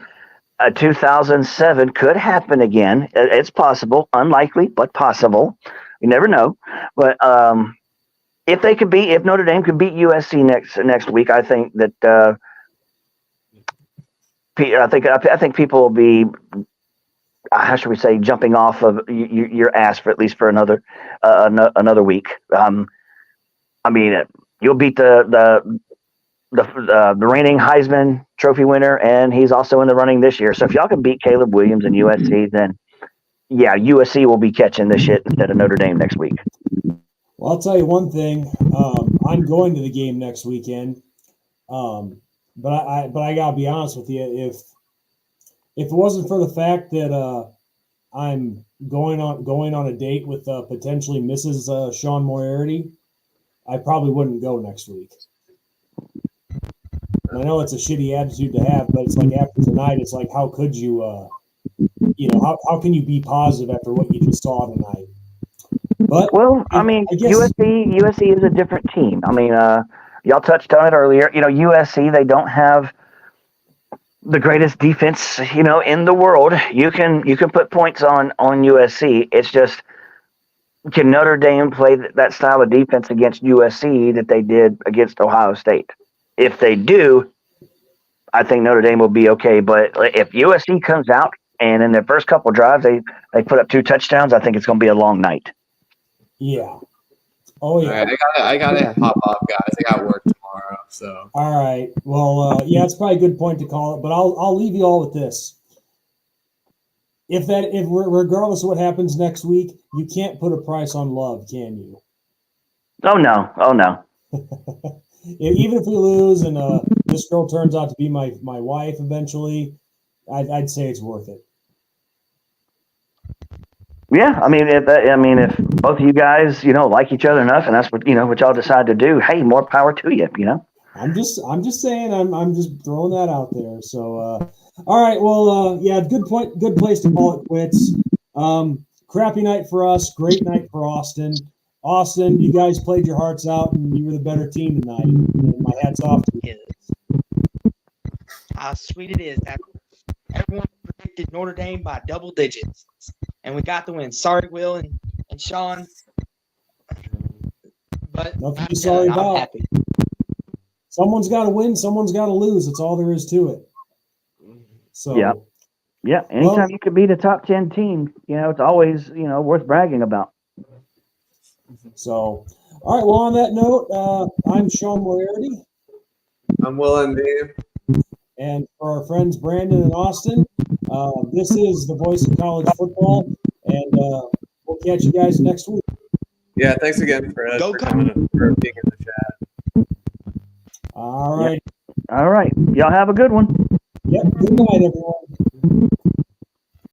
Speaker 6: 2007 could happen again. It's possible, unlikely, but possible. You never know. But if Notre Dame could beat USC next week, I think that I think people will be how should we say, jumping off of your ass for at least for another week. I mean, you'll beat the reigning Heisman Trophy winner, and he's also in the running this year. So if y'all can beat Caleb Williams and USC, then yeah, USC will be catching this shit instead of Notre Dame next week.
Speaker 1: Well, I'll tell you one thing. I'm going to the game next weekend, but I gotta be honest with you. If it wasn't for the fact that I'm going on a date with potentially Mrs. Sean Moriarty, I probably wouldn't go next week. And I know it's a shitty attitude to have, but it's like after tonight, it's like how could you, how can you be positive after what you just saw tonight? But
Speaker 6: well, I mean, USC is a different team. I mean, y'all touched on it earlier. USC, they don't have the greatest defense, in the world. You can put points on USC. It's just, can Notre Dame play that style of defense against USC that they did against Ohio State? If they do, I think Notre Dame will be okay. But if USC comes out and in their first couple drives they put up 2 touchdowns, I think it's going to be a long night.
Speaker 1: Yeah. Oh yeah.
Speaker 2: All right, I gotta hop off, guys. I got work tomorrow. So.
Speaker 1: All right. Well, yeah, it's probably a good point to call it, but I'll leave you all with this. If regardless of what happens next week, you can't put a price on love, can you?
Speaker 6: Oh no.
Speaker 1: Even if we lose and this girl turns out to be my wife eventually, I'd say it's worth it.
Speaker 6: Yeah, I mean, if both of you guys, like each other enough, and that's what what y'all decide to do, hey, more power to you.
Speaker 1: I'm just saying, I'm just throwing that out there. So, all right, well, yeah, good point, good place to call it quits. Crappy night for us, great night for Austin. Austin, you guys played your hearts out, and you were the better team tonight. And my hat's off to you.
Speaker 3: How sweet it is that everyone predicted Notre Dame by double digits, and we got the win. Sorry, Will and Sean, but
Speaker 1: nothing to be sorry about.
Speaker 3: I'm happy.
Speaker 1: Someone's got to win, someone's got to lose. That's all there is to it. So
Speaker 6: yeah. Anytime you can beat a top 10 team, it's always worth bragging about.
Speaker 1: So, all right. Well, on that note, I'm Sean Moriarty.
Speaker 2: I'm Will and Dave.
Speaker 1: And for our friends Brandon and Austin, this is the voice of college football, and we'll catch you guys next week.
Speaker 2: Yeah, thanks again for being in the chat.
Speaker 1: All right.
Speaker 6: All right. Y'all have a good one.
Speaker 1: Yep. Good night, everyone.